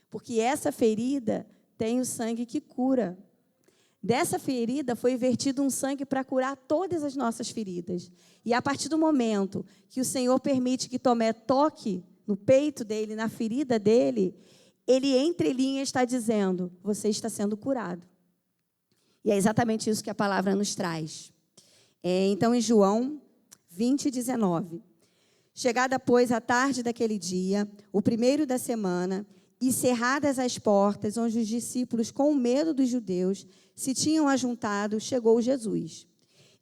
Porque essa ferida tem o sangue que cura. Dessa ferida foi vertido um sangue para curar todas as nossas feridas. E a partir do momento que o Senhor permite que Tomé toque no peito dele, na ferida dele, ele, entre linhas, está dizendo, você está sendo curado. E é exatamente isso que a palavra nos traz. Então, em João 20, 19. Chegada, pois, a tarde daquele dia, o primeiro da semana, e cerradas as portas, onde os discípulos, com medo dos judeus, se tinham ajuntado, chegou Jesus.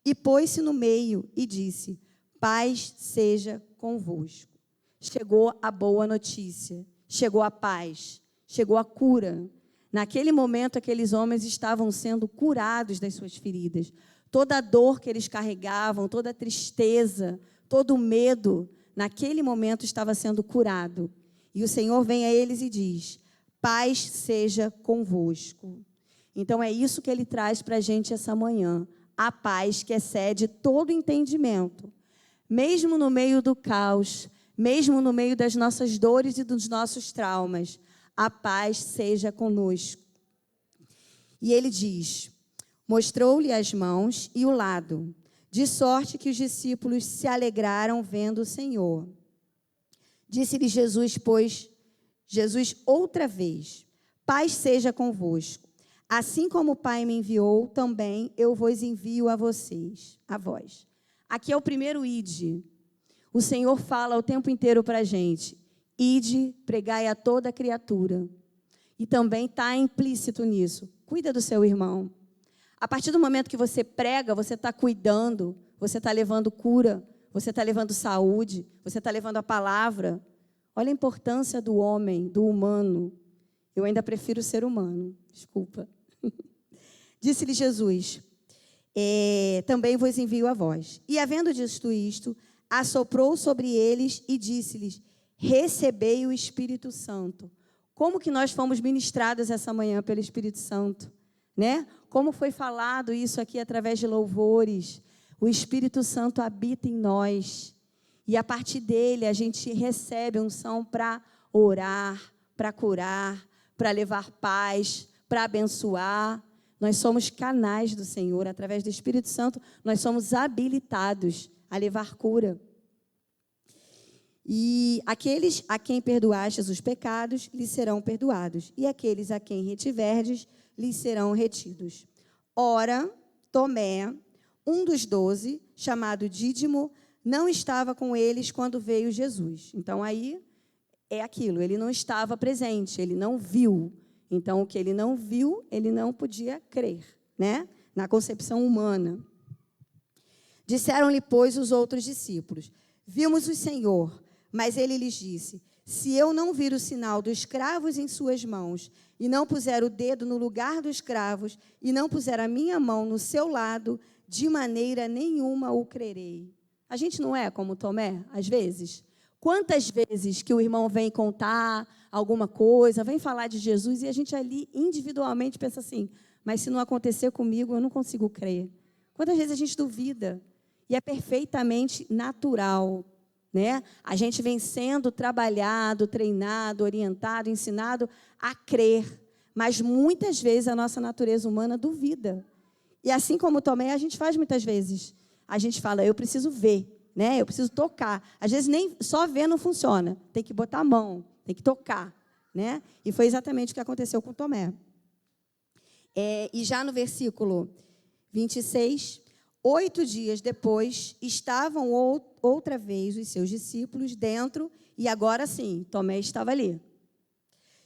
E pôs-se no meio e disse, paz seja convosco. Chegou a boa notícia, chegou a paz, chegou a cura. Naquele momento, aqueles homens estavam sendo curados das suas feridas. Toda a dor que eles carregavam, toda a tristeza, todo o medo, naquele momento estava sendo curado. E o Senhor vem a eles e diz, paz seja convosco. Então, é isso que Ele traz para a gente essa manhã. A paz que excede todo entendimento. Mesmo no meio do caos, mesmo no meio das nossas dores e dos nossos traumas, a paz seja conosco. E Ele diz, mostrou-lhe as mãos e o lado, de sorte que os discípulos se alegraram vendo o Senhor. Disse-lhe Jesus, pois, outra vez, paz seja convosco. Assim como o Pai me enviou, também eu vos envio a vocês, a vós. Aqui é o primeiro ide. O Senhor fala o tempo inteiro para a gente. Ide, pregai a toda criatura. E também está implícito nisso. Cuida do seu irmão. A partir do momento que você prega, você está cuidando, você está levando cura, você está levando saúde, você está levando a palavra. Olha a importância do homem, do humano. Eu ainda prefiro ser humano, desculpa. Disse-lhe Jesus, também vos envio a vós. E havendo dito isto, assoprou sobre eles e disse-lhes, recebei o Espírito Santo. Como que nós fomos ministrados essa manhã pelo Espírito Santo, né? Como foi falado isso aqui através de louvores. O Espírito Santo habita em nós. E a partir dele a gente recebe unção para orar, para curar, para levar paz, para abençoar. Nós somos canais do Senhor. Através do Espírito Santo, nós somos habilitados a levar cura. E aqueles a quem perdoastes os pecados, lhes serão perdoados. E aqueles a quem retiverdes, lhes serão retidos. Ora, Tomé, um dos 12, chamado Dídimo, não estava com eles quando veio Jesus. Então, aí é aquilo, ele não estava presente, ele não viu. Então, o que ele não viu, ele não podia crer, né? Na concepção humana. Disseram-lhe, pois, os outros discípulos, vimos o Senhor, mas ele lhes disse, se eu não vir o sinal dos cravos em suas mãos, e não puser o dedo no lugar dos cravos, e não puser a minha mão no seu lado, de maneira nenhuma o crerei. A gente não é como Tomé, às vezes? Quantas vezes que o irmão vem contar alguma coisa, vem falar de Jesus, e a gente ali individualmente pensa assim, mas se não acontecer comigo, eu não consigo crer. Quantas vezes a gente duvida? E é perfeitamente natural, né? A gente vem sendo trabalhado, treinado, orientado, ensinado a crer, mas muitas vezes a nossa natureza humana duvida. E assim como Tomé, a gente faz muitas vezes. A gente fala, eu preciso ver, né? Eu preciso tocar. Às vezes nem só ver não funciona. Tem que botar a mão, tem que tocar, né? E foi exatamente o que aconteceu com Tomé. E já no versículo 26, 8 dias depois, estavam outra vez os seus discípulos dentro, e agora sim, Tomé estava ali.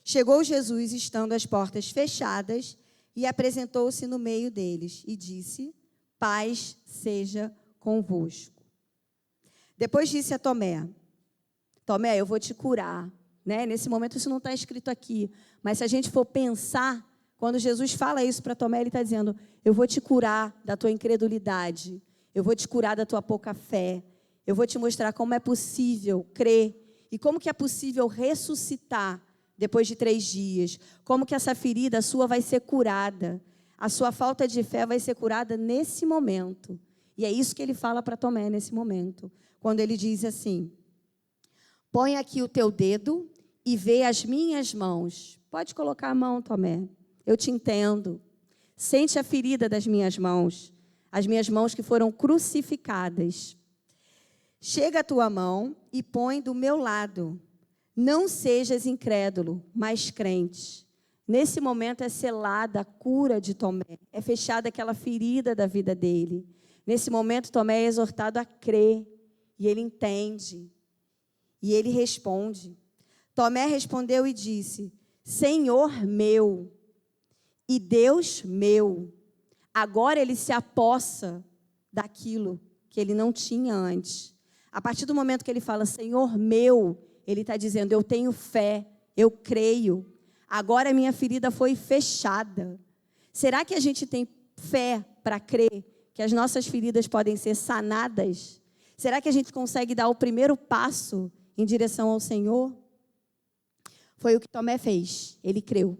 Chegou Jesus, estando as portas fechadas, e apresentou-se no meio deles, e disse, paz seja convosco. Depois disse a Tomé, Tomé, eu vou te curar. Né? Nesse momento isso não está escrito aqui, mas se a gente for pensar, quando Jesus fala isso para Tomé, ele está dizendo, eu vou te curar da tua incredulidade, eu vou te curar da tua pouca fé, eu vou te mostrar como é possível crer e como que é possível ressuscitar depois de 3 dias, como que essa ferida sua vai ser curada, a sua falta de fé vai ser curada nesse momento. E é isso que ele fala para Tomé nesse momento, quando ele diz assim, põe aqui o teu dedo e vê as minhas mãos. Pode colocar a mão, Tomé. Eu te entendo. Sente a ferida das minhas mãos, as minhas mãos que foram crucificadas. Chega a tua mão e põe do meu lado. Não sejas incrédulo, mas crente. Nesse momento é selada a cura de Tomé. É fechada aquela ferida da vida dele. Nesse momento, Tomé é exortado a crer. E ele entende. E ele responde. Tomé respondeu e disse, Senhor meu e Deus meu. Agora ele se apossa daquilo que ele não tinha antes. A partir do momento que ele fala, Senhor meu, ele está dizendo, eu tenho fé, eu creio. Agora a minha ferida foi fechada. Será que a gente tem fé para crer que as nossas feridas podem ser sanadas? Será que a gente consegue dar o primeiro passo em direção ao Senhor? Foi o que Tomé fez, ele creu.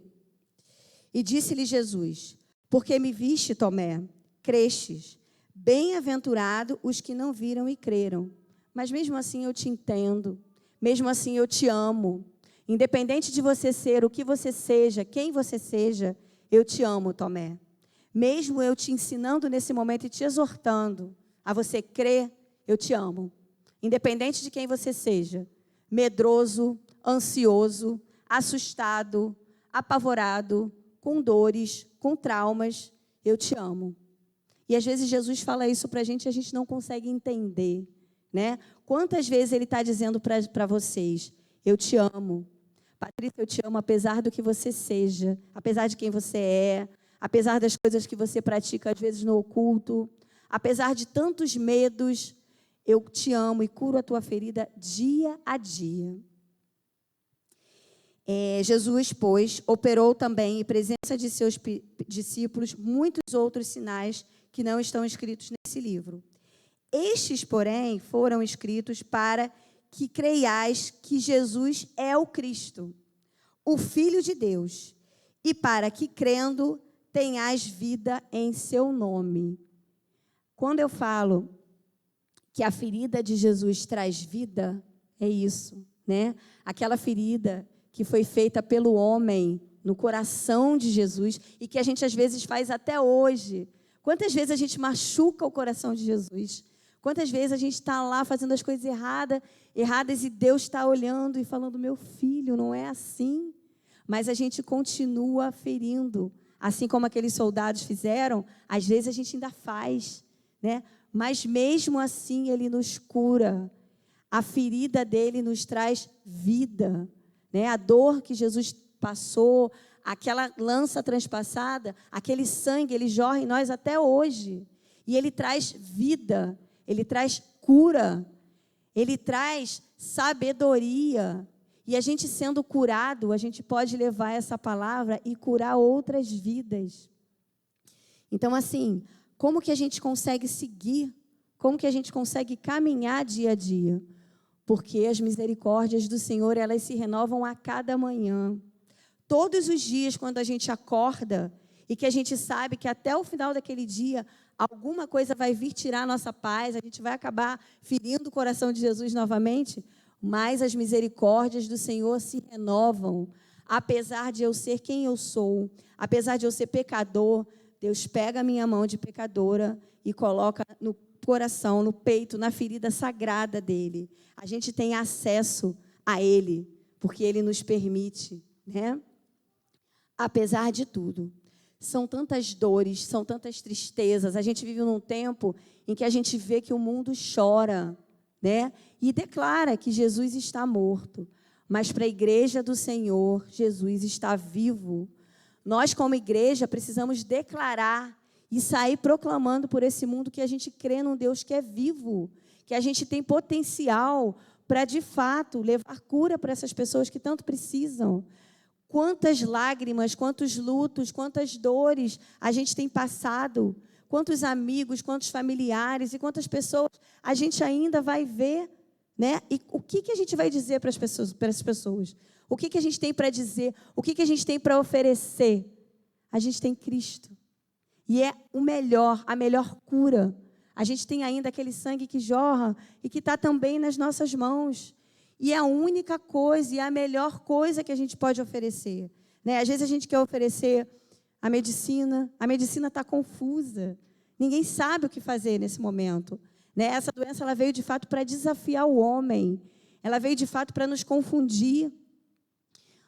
E disse-lhe Jesus, porque me viste, Tomé, crestes, bem-aventurado os que não viram e creram. Mas mesmo assim eu te entendo, mesmo assim eu te amo. Independente de você ser o que você seja, quem você seja, eu te amo, Tomé. Mesmo eu te ensinando nesse momento e te exortando a você crer, eu te amo. Independente de quem você seja, medroso, ansioso, assustado, apavorado, com dores, com traumas, eu te amo. E às vezes Jesus fala isso para a gente não consegue entender, né? Quantas vezes ele está dizendo para vocês, eu te amo. Patrícia, eu te amo apesar do que você seja, apesar de quem você é, apesar das coisas que você pratica às vezes no oculto, apesar de tantos medos, eu te amo e curo a tua ferida dia a dia. Jesus, pois, operou também, em presença de seus discípulos, muitos outros sinais que não estão escritos nesse livro. Estes, porém, foram escritos para que creiais que Jesus é o Cristo, o Filho de Deus, e para que, crendo, tenhais vida em seu nome. Quando eu falo que a ferida de Jesus traz vida, é isso, né? Aquela ferida que foi feita pelo homem no coração de Jesus e que a gente às vezes faz até hoje. Quantas vezes a gente machuca o coração de Jesus? Quantas vezes a gente está lá fazendo as coisas erradas e Deus está olhando e falando, meu filho, não é assim. Mas a gente continua ferindo. Assim como aqueles soldados fizeram, às vezes a gente ainda faz, né? Mas mesmo assim Ele nos cura. A ferida dele nos traz vida, né? A dor que Jesus passou, aquela lança transpassada, aquele sangue, ele jorra em nós até hoje. E Ele traz vida, Ele traz cura, Ele traz sabedoria. E a gente sendo curado, a gente pode levar essa palavra e curar outras vidas. Então, assim, como que a gente consegue seguir? Como que a gente consegue caminhar dia a dia? Porque as misericórdias do Senhor, elas se renovam a cada manhã. Todos os dias, quando a gente acorda e que a gente sabe que até o final daquele dia, alguma coisa vai vir tirar a nossa paz, a gente vai acabar ferindo o coração de Jesus novamente, mas as misericórdias do Senhor se renovam. Apesar de eu ser quem eu sou, apesar de eu ser pecador, Deus pega a minha mão de pecadora e coloca no coração, no peito, na ferida sagrada dele. A gente tem acesso a ele, porque ele nos permite, né? Apesar de tudo. São tantas dores, são tantas tristezas. A gente vive num tempo em que a gente vê que o mundo chora, né? E declara que Jesus está morto. Mas para a igreja do Senhor, Jesus está vivo. Nós, como igreja, precisamos declarar e sair proclamando por esse mundo que a gente crê num Deus que é vivo, que a gente tem potencial para, de fato, levar cura para essas pessoas que tanto precisam. Quantas lágrimas, quantos lutos, quantas dores a gente tem passado, quantos amigos, quantos familiares e quantas pessoas a gente ainda vai ver, né? E o que a gente vai dizer para as pessoas? O que a gente tem para dizer? O que a gente tem para oferecer? A gente tem Cristo. E é o melhor, a melhor cura. A gente tem ainda aquele sangue que jorra e que está também nas nossas mãos. E é a única coisa e a melhor coisa que a gente pode oferecer, né? Às vezes a gente quer oferecer a medicina está confusa. Ninguém sabe o que fazer nesse momento, né? Essa doença ela veio de fato para desafiar o homem. Ela veio de fato para nos confundir.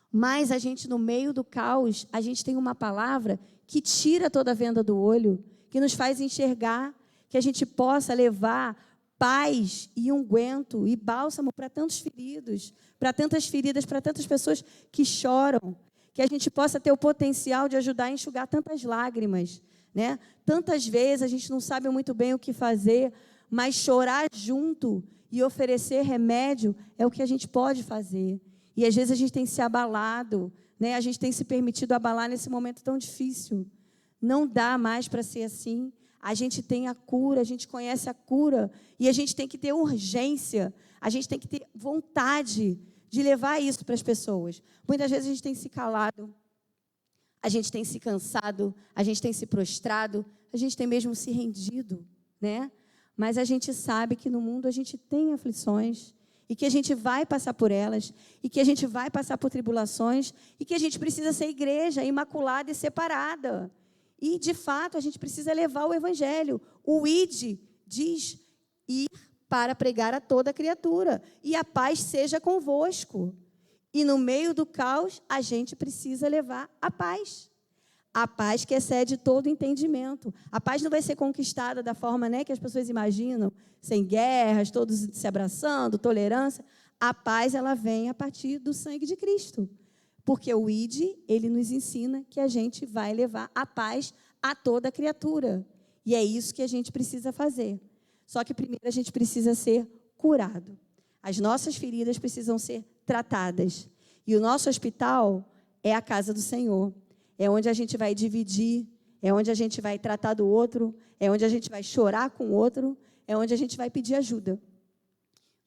Mas a gente, no meio do caos, a gente tem uma palavra que tira toda a venda do olho, que nos faz enxergar, que a gente possa levar paz e unguento e bálsamo para tantos feridos, para tantas feridas, para tantas pessoas que choram, que a gente possa ter o potencial de ajudar a enxugar tantas lágrimas, né? Tantas vezes a gente não sabe muito bem o que fazer, mas chorar junto e oferecer remédio é o que a gente pode fazer. E às vezes a gente tem se abalado, né? A gente tem se permitido abalar nesse momento tão difícil. Não dá mais para ser assim. A gente tem a cura, a gente conhece a cura e a gente tem que ter urgência, a gente tem que ter vontade de levar isso para as pessoas. Muitas vezes a gente tem se calado, a gente tem se cansado, a gente tem se prostrado, a gente tem mesmo se rendido, né? Mas a gente sabe que no mundo a gente tem aflições e que a gente vai passar por elas e que a gente vai passar por tribulações e que a gente precisa ser igreja imaculada e separada. E, de fato, a gente precisa levar o evangelho. O ide diz ir para pregar a toda criatura. E a paz seja convosco. E no meio do caos, a gente precisa levar a paz. A paz que excede todo entendimento. A paz não vai ser conquistada da forma, né, que as pessoas imaginam, sem guerras, todos se abraçando, tolerância. A paz, ela vem a partir do sangue de Cristo. Porque o ID, ele nos ensina que a gente vai levar a paz a toda criatura. E é isso que a gente precisa fazer. Só que primeiro a gente precisa ser curado. As nossas feridas precisam ser tratadas. E o nosso hospital é a casa do Senhor. É onde a gente vai dividir, é onde a gente vai tratar do outro, é onde a gente vai chorar com o outro, é onde a gente vai pedir ajuda.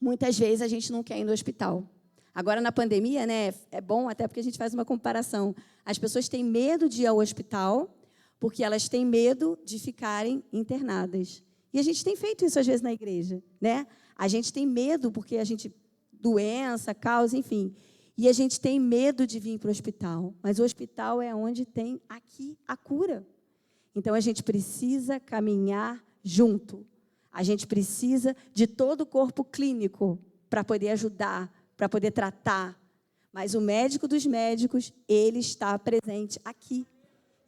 Muitas vezes a gente não quer ir no hospital. Agora, na pandemia, né, é bom até porque a gente faz uma comparação. As pessoas têm medo de ir ao hospital porque elas têm medo de ficarem internadas. E a gente tem feito isso, às vezes, na igreja, né? A gente tem medo porque a gente... doença, causa, enfim. E a gente tem medo de vir para o hospital. Mas o hospital é onde tem aqui a cura. Então, a gente precisa caminhar junto. A gente precisa de todo o corpo clínico para poder ajudar, para poder tratar. Mas o médico dos médicos, ele está presente aqui.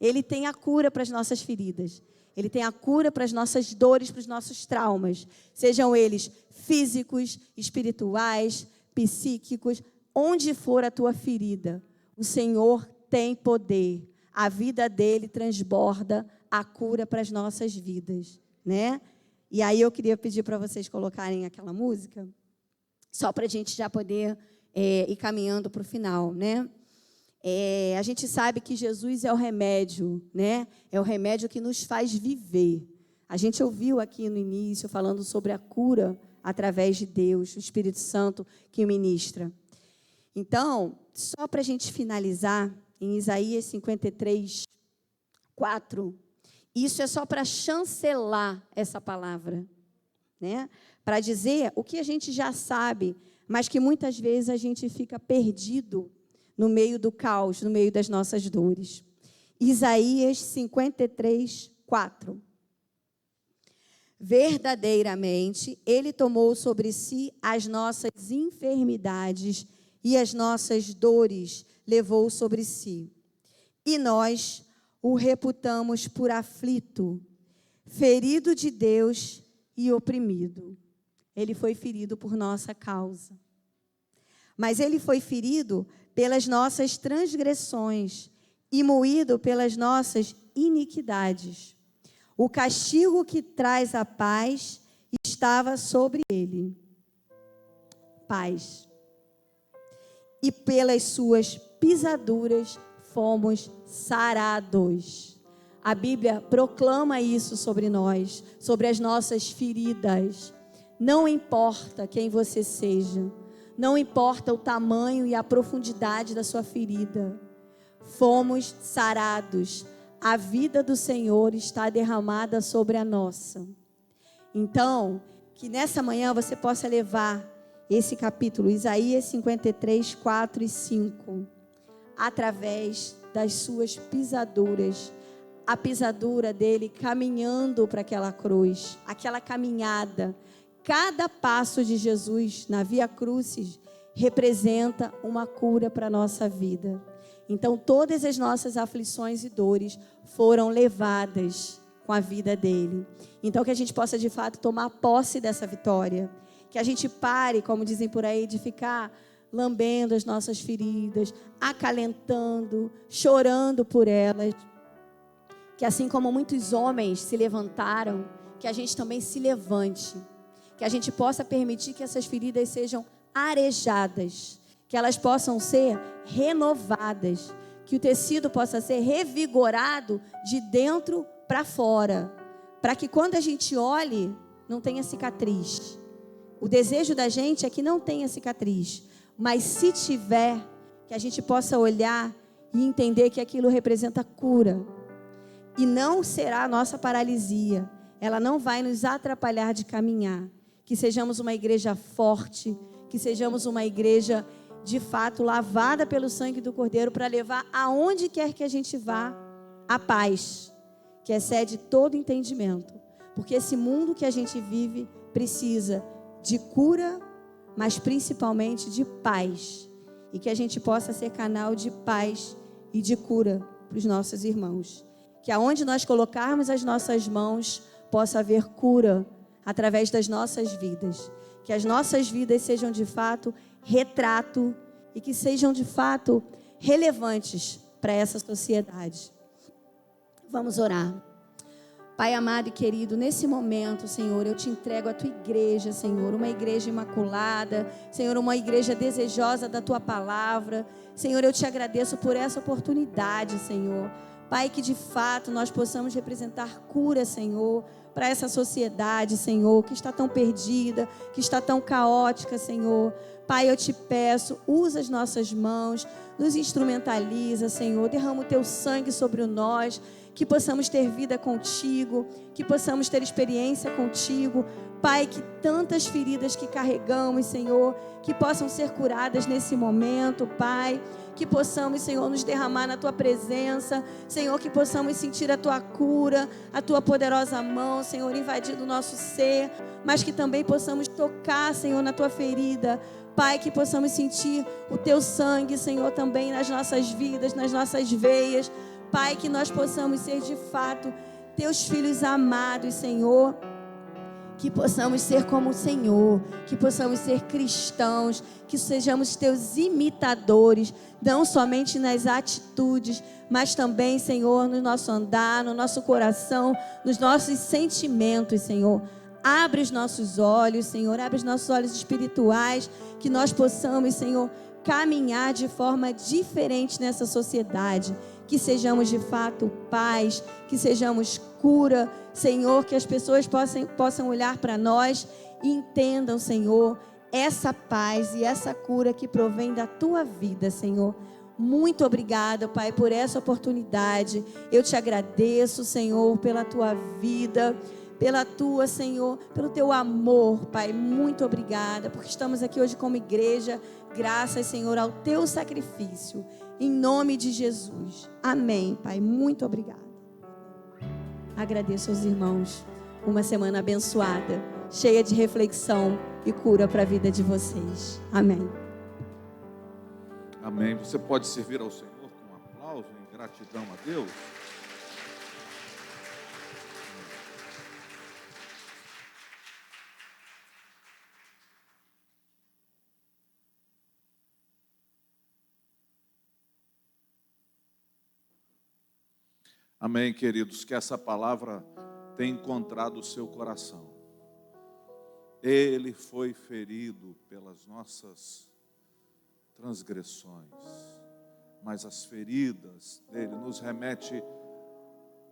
Ele tem a cura para as nossas feridas. Ele tem a cura para as nossas dores, para os nossos traumas. Sejam eles físicos, espirituais, psíquicos, onde for a tua ferida, o Senhor tem poder. A vida dele transborda a cura para as nossas vidas, né? E aí eu queria pedir para vocês colocarem aquela música, só para a gente já poder ir caminhando para o final, né? A gente sabe que Jesus é o remédio, né? É o remédio que nos faz viver. A gente ouviu aqui no início falando sobre a cura através de Deus, o Espírito Santo que ministra. Então, só para a gente finalizar, em Isaías 53, 4, isso é só para chancelar essa palavra, né? Para dizer o que a gente já sabe, mas que muitas vezes a gente fica perdido no meio do caos, no meio das nossas dores. Isaías 53, 4. Verdadeiramente, Ele tomou sobre si as nossas enfermidades e as nossas dores levou sobre si. E nós o reputamos por aflito, ferido de Deus e oprimido. Ele foi ferido por nossa causa. Mas ele foi ferido pelas nossas transgressões e moído pelas nossas iniquidades. O castigo que traz a paz estava sobre ele. Paz. E pelas suas pisaduras fomos sarados. A Bíblia proclama isso sobre nós, sobre as nossas feridas. Não importa quem você seja, não importa o tamanho e a profundidade da sua ferida, fomos sarados. A vida do Senhor está derramada sobre a nossa. Então, que nessa manhã você possa levar esse capítulo, Isaías 53, 4 e 5, através das suas pisaduras, a pisadura dele caminhando para aquela cruz, aquela caminhada. Cada passo de Jesus na Via Crucis representa uma cura para a nossa vida. Então, todas as nossas aflições e dores foram levadas com a vida dele. Então, que a gente possa, de fato, tomar posse dessa vitória. Que a gente pare, como dizem por aí, de ficar lambendo as nossas feridas, acalentando, chorando por elas. Que assim como muitos homens se levantaram, que a gente também se levante. Que a gente possa permitir que essas feridas sejam arejadas, que elas possam ser renovadas, que o tecido possa ser revigorado de dentro para fora, para que quando a gente olhe, não tenha cicatriz. O desejo da gente é que não tenha cicatriz, mas se tiver, que a gente possa olhar e entender que aquilo representa cura. E não será a nossa paralisia, ela não vai nos atrapalhar de caminhar. Que sejamos uma igreja forte, que sejamos uma igreja de fato lavada pelo sangue do Cordeiro para levar aonde quer que a gente vá a paz, que excede todo entendimento. Porque esse mundo que a gente vive precisa de cura, mas principalmente de paz. E que a gente possa ser canal de paz e de cura para os nossos irmãos. Que aonde nós colocarmos as nossas mãos, possa haver cura através das nossas vidas. Que as nossas vidas sejam de fato retrato e que sejam de fato relevantes para essa sociedade. Vamos orar. Pai amado e querido, nesse momento, Senhor, eu te entrego a tua igreja, Senhor, uma igreja imaculada, Senhor, uma igreja desejosa da tua palavra. Senhor, eu te agradeço por essa oportunidade, Senhor. Pai, que de fato nós possamos representar cura, Senhor, para essa sociedade, Senhor, que está tão perdida, que está tão caótica, Senhor. Pai, eu te peço, usa as nossas mãos, nos instrumentaliza, Senhor, derrama o teu sangue sobre nós, que possamos ter vida contigo, que possamos ter experiência contigo. Pai, que tantas feridas que carregamos, Senhor, que possam ser curadas nesse momento, Pai. Que possamos, Senhor, nos derramar na tua presença, Senhor, que possamos sentir a tua cura, a tua poderosa mão, Senhor, invadindo o nosso ser, mas que também possamos tocar, Senhor, na tua ferida. Pai, que possamos sentir o teu sangue, Senhor, também nas nossas vidas, nas nossas veias. Pai, que nós possamos ser de fato teus filhos amados, Senhor. Que possamos ser como o Senhor, que possamos ser cristãos, que sejamos teus imitadores, não somente nas atitudes, mas também, Senhor, no nosso andar, no nosso coração, nos nossos sentimentos, Senhor. Abre os nossos olhos, Senhor, abre os nossos olhos espirituais, que nós possamos, Senhor, caminhar de forma diferente nessa sociedade. Que sejamos de fato paz, que sejamos cura, Senhor, que as pessoas possam olhar para nós e entendam, Senhor, essa paz e essa cura que provém da tua vida, Senhor. Muito obrigada, Pai, por essa oportunidade. Eu te agradeço, Senhor, pela tua vida, pela tua, Senhor, pelo teu amor, Pai. Muito obrigada, porque estamos aqui hoje como igreja, graças, Senhor, ao teu sacrifício. Em nome de Jesus. Amém, Pai. Muito obrigada. Agradeço aos irmãos. Uma semana abençoada, cheia de reflexão e cura para a vida de vocês. Amém. Amém. Você pode servir ao Senhor com um aplauso em gratidão a Deus? Amém, queridos, que essa palavra tenha encontrado o seu coração. Ele foi ferido pelas nossas transgressões, mas as feridas dele nos remete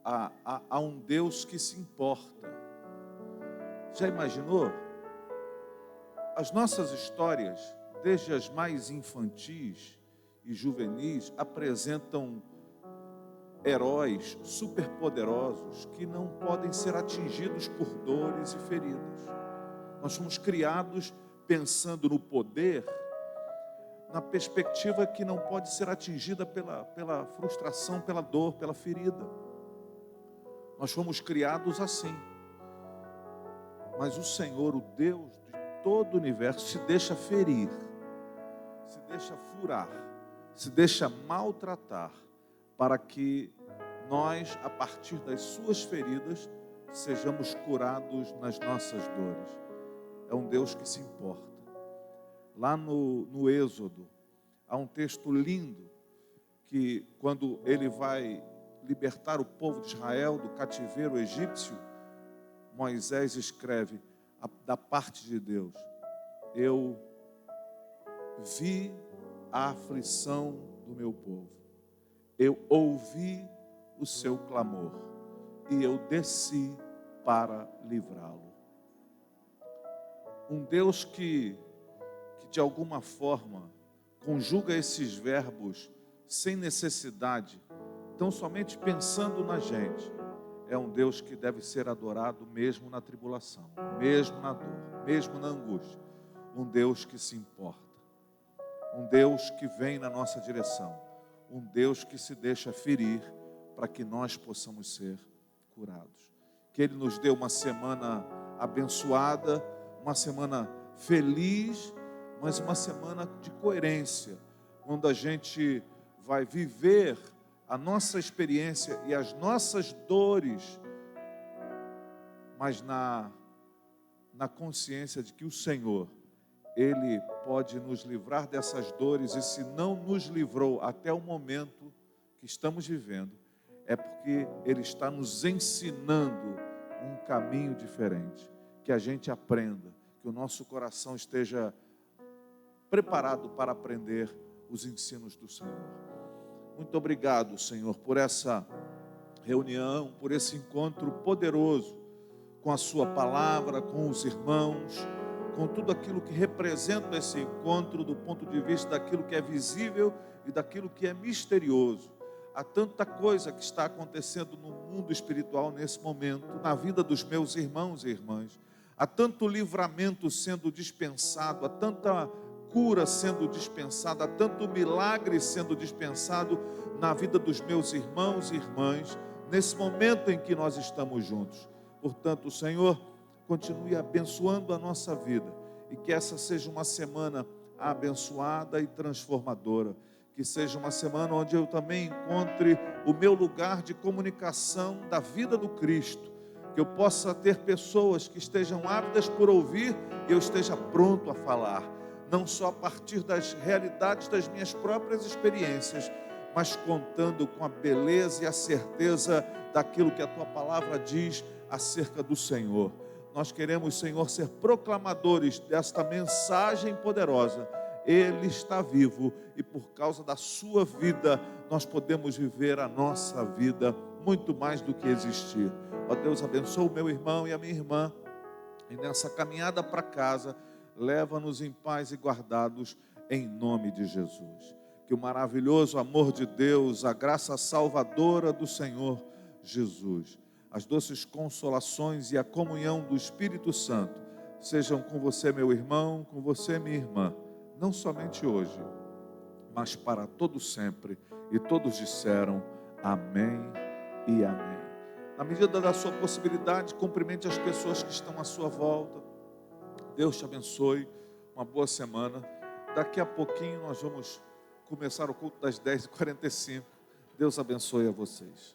a um Deus que se importa. Já imaginou? As nossas histórias, desde as mais infantis e juvenis, apresentam heróis superpoderosos que não podem ser atingidos por dores e feridas. Nós fomos criados pensando no poder, na perspectiva que não pode ser atingida pela frustração, pela dor, pela ferida. Nós fomos criados assim. Mas o Senhor, o Deus de todo o universo, se deixa ferir, se deixa furar, se deixa maltratar, para que nós, a partir das suas feridas, sejamos curados nas nossas dores. É um Deus que se importa. Lá no Êxodo, há um texto lindo, que quando ele vai libertar o povo de Israel do cativeiro egípcio, Moisés escreve da parte de Deus: eu vi a aflição do meu povo, eu ouvi o seu clamor e eu desci para livrá-lo. Um Deus que de alguma forma conjuga esses verbos sem necessidade, tão somente pensando na gente, é um Deus que deve ser adorado mesmo na tribulação, mesmo na dor, mesmo na angústia. Um Deus que se importa, um Deus que vem na nossa direção, um Deus que se deixa ferir para que nós possamos ser curados. Que Ele nos dê uma semana abençoada, uma semana feliz, mas uma semana de coerência, onde a gente vai viver a nossa experiência e as nossas dores, mas na consciência de que o Senhor, Ele pode nos livrar dessas dores, e se não nos livrou até o momento que estamos vivendo, é porque Ele está nos ensinando um caminho diferente. Que a gente aprenda, que o nosso coração esteja preparado para aprender os ensinos do Senhor. Muito obrigado, Senhor, por essa reunião, por esse encontro poderoso com a Sua palavra, com os irmãos, com tudo aquilo que representa esse encontro do ponto de vista daquilo que é visível e daquilo que é misterioso. Há tanta coisa que está acontecendo no mundo espiritual nesse momento, na vida dos meus irmãos e irmãs. Há tanto livramento sendo dispensado, há tanta cura sendo dispensada, há tanto milagre sendo dispensado na vida dos meus irmãos e irmãs, nesse momento em que nós estamos juntos. Portanto, Senhor, continue abençoando a nossa vida e que essa seja uma semana abençoada e transformadora. Que seja uma semana onde eu também encontre o meu lugar de comunicação da vida do Cristo. Que eu possa ter pessoas que estejam ávidas por ouvir e eu esteja pronto a falar. Não só a partir das realidades das minhas próprias experiências, mas contando com a beleza e a certeza daquilo que a Tua palavra diz acerca do Senhor. Nós queremos, Senhor, ser proclamadores desta mensagem poderosa. Ele está vivo e por causa da sua vida nós podemos viver a nossa vida muito mais do que existir. Ó Deus, abençoa o meu irmão e a minha irmã e nessa caminhada para casa, leva-nos em paz e guardados em nome de Jesus. Que o maravilhoso amor de Deus, a graça salvadora do Senhor Jesus, as doces consolações e a comunhão do Espírito Santo sejam com você, meu irmão, com você, minha irmã, não somente hoje, mas para todo sempre. E todos disseram amém e amém. Na medida da sua possibilidade, cumprimente as pessoas que estão à sua volta. Deus te abençoe, uma boa semana. Daqui a pouquinho nós vamos começar o culto das 10h45. Deus abençoe a vocês.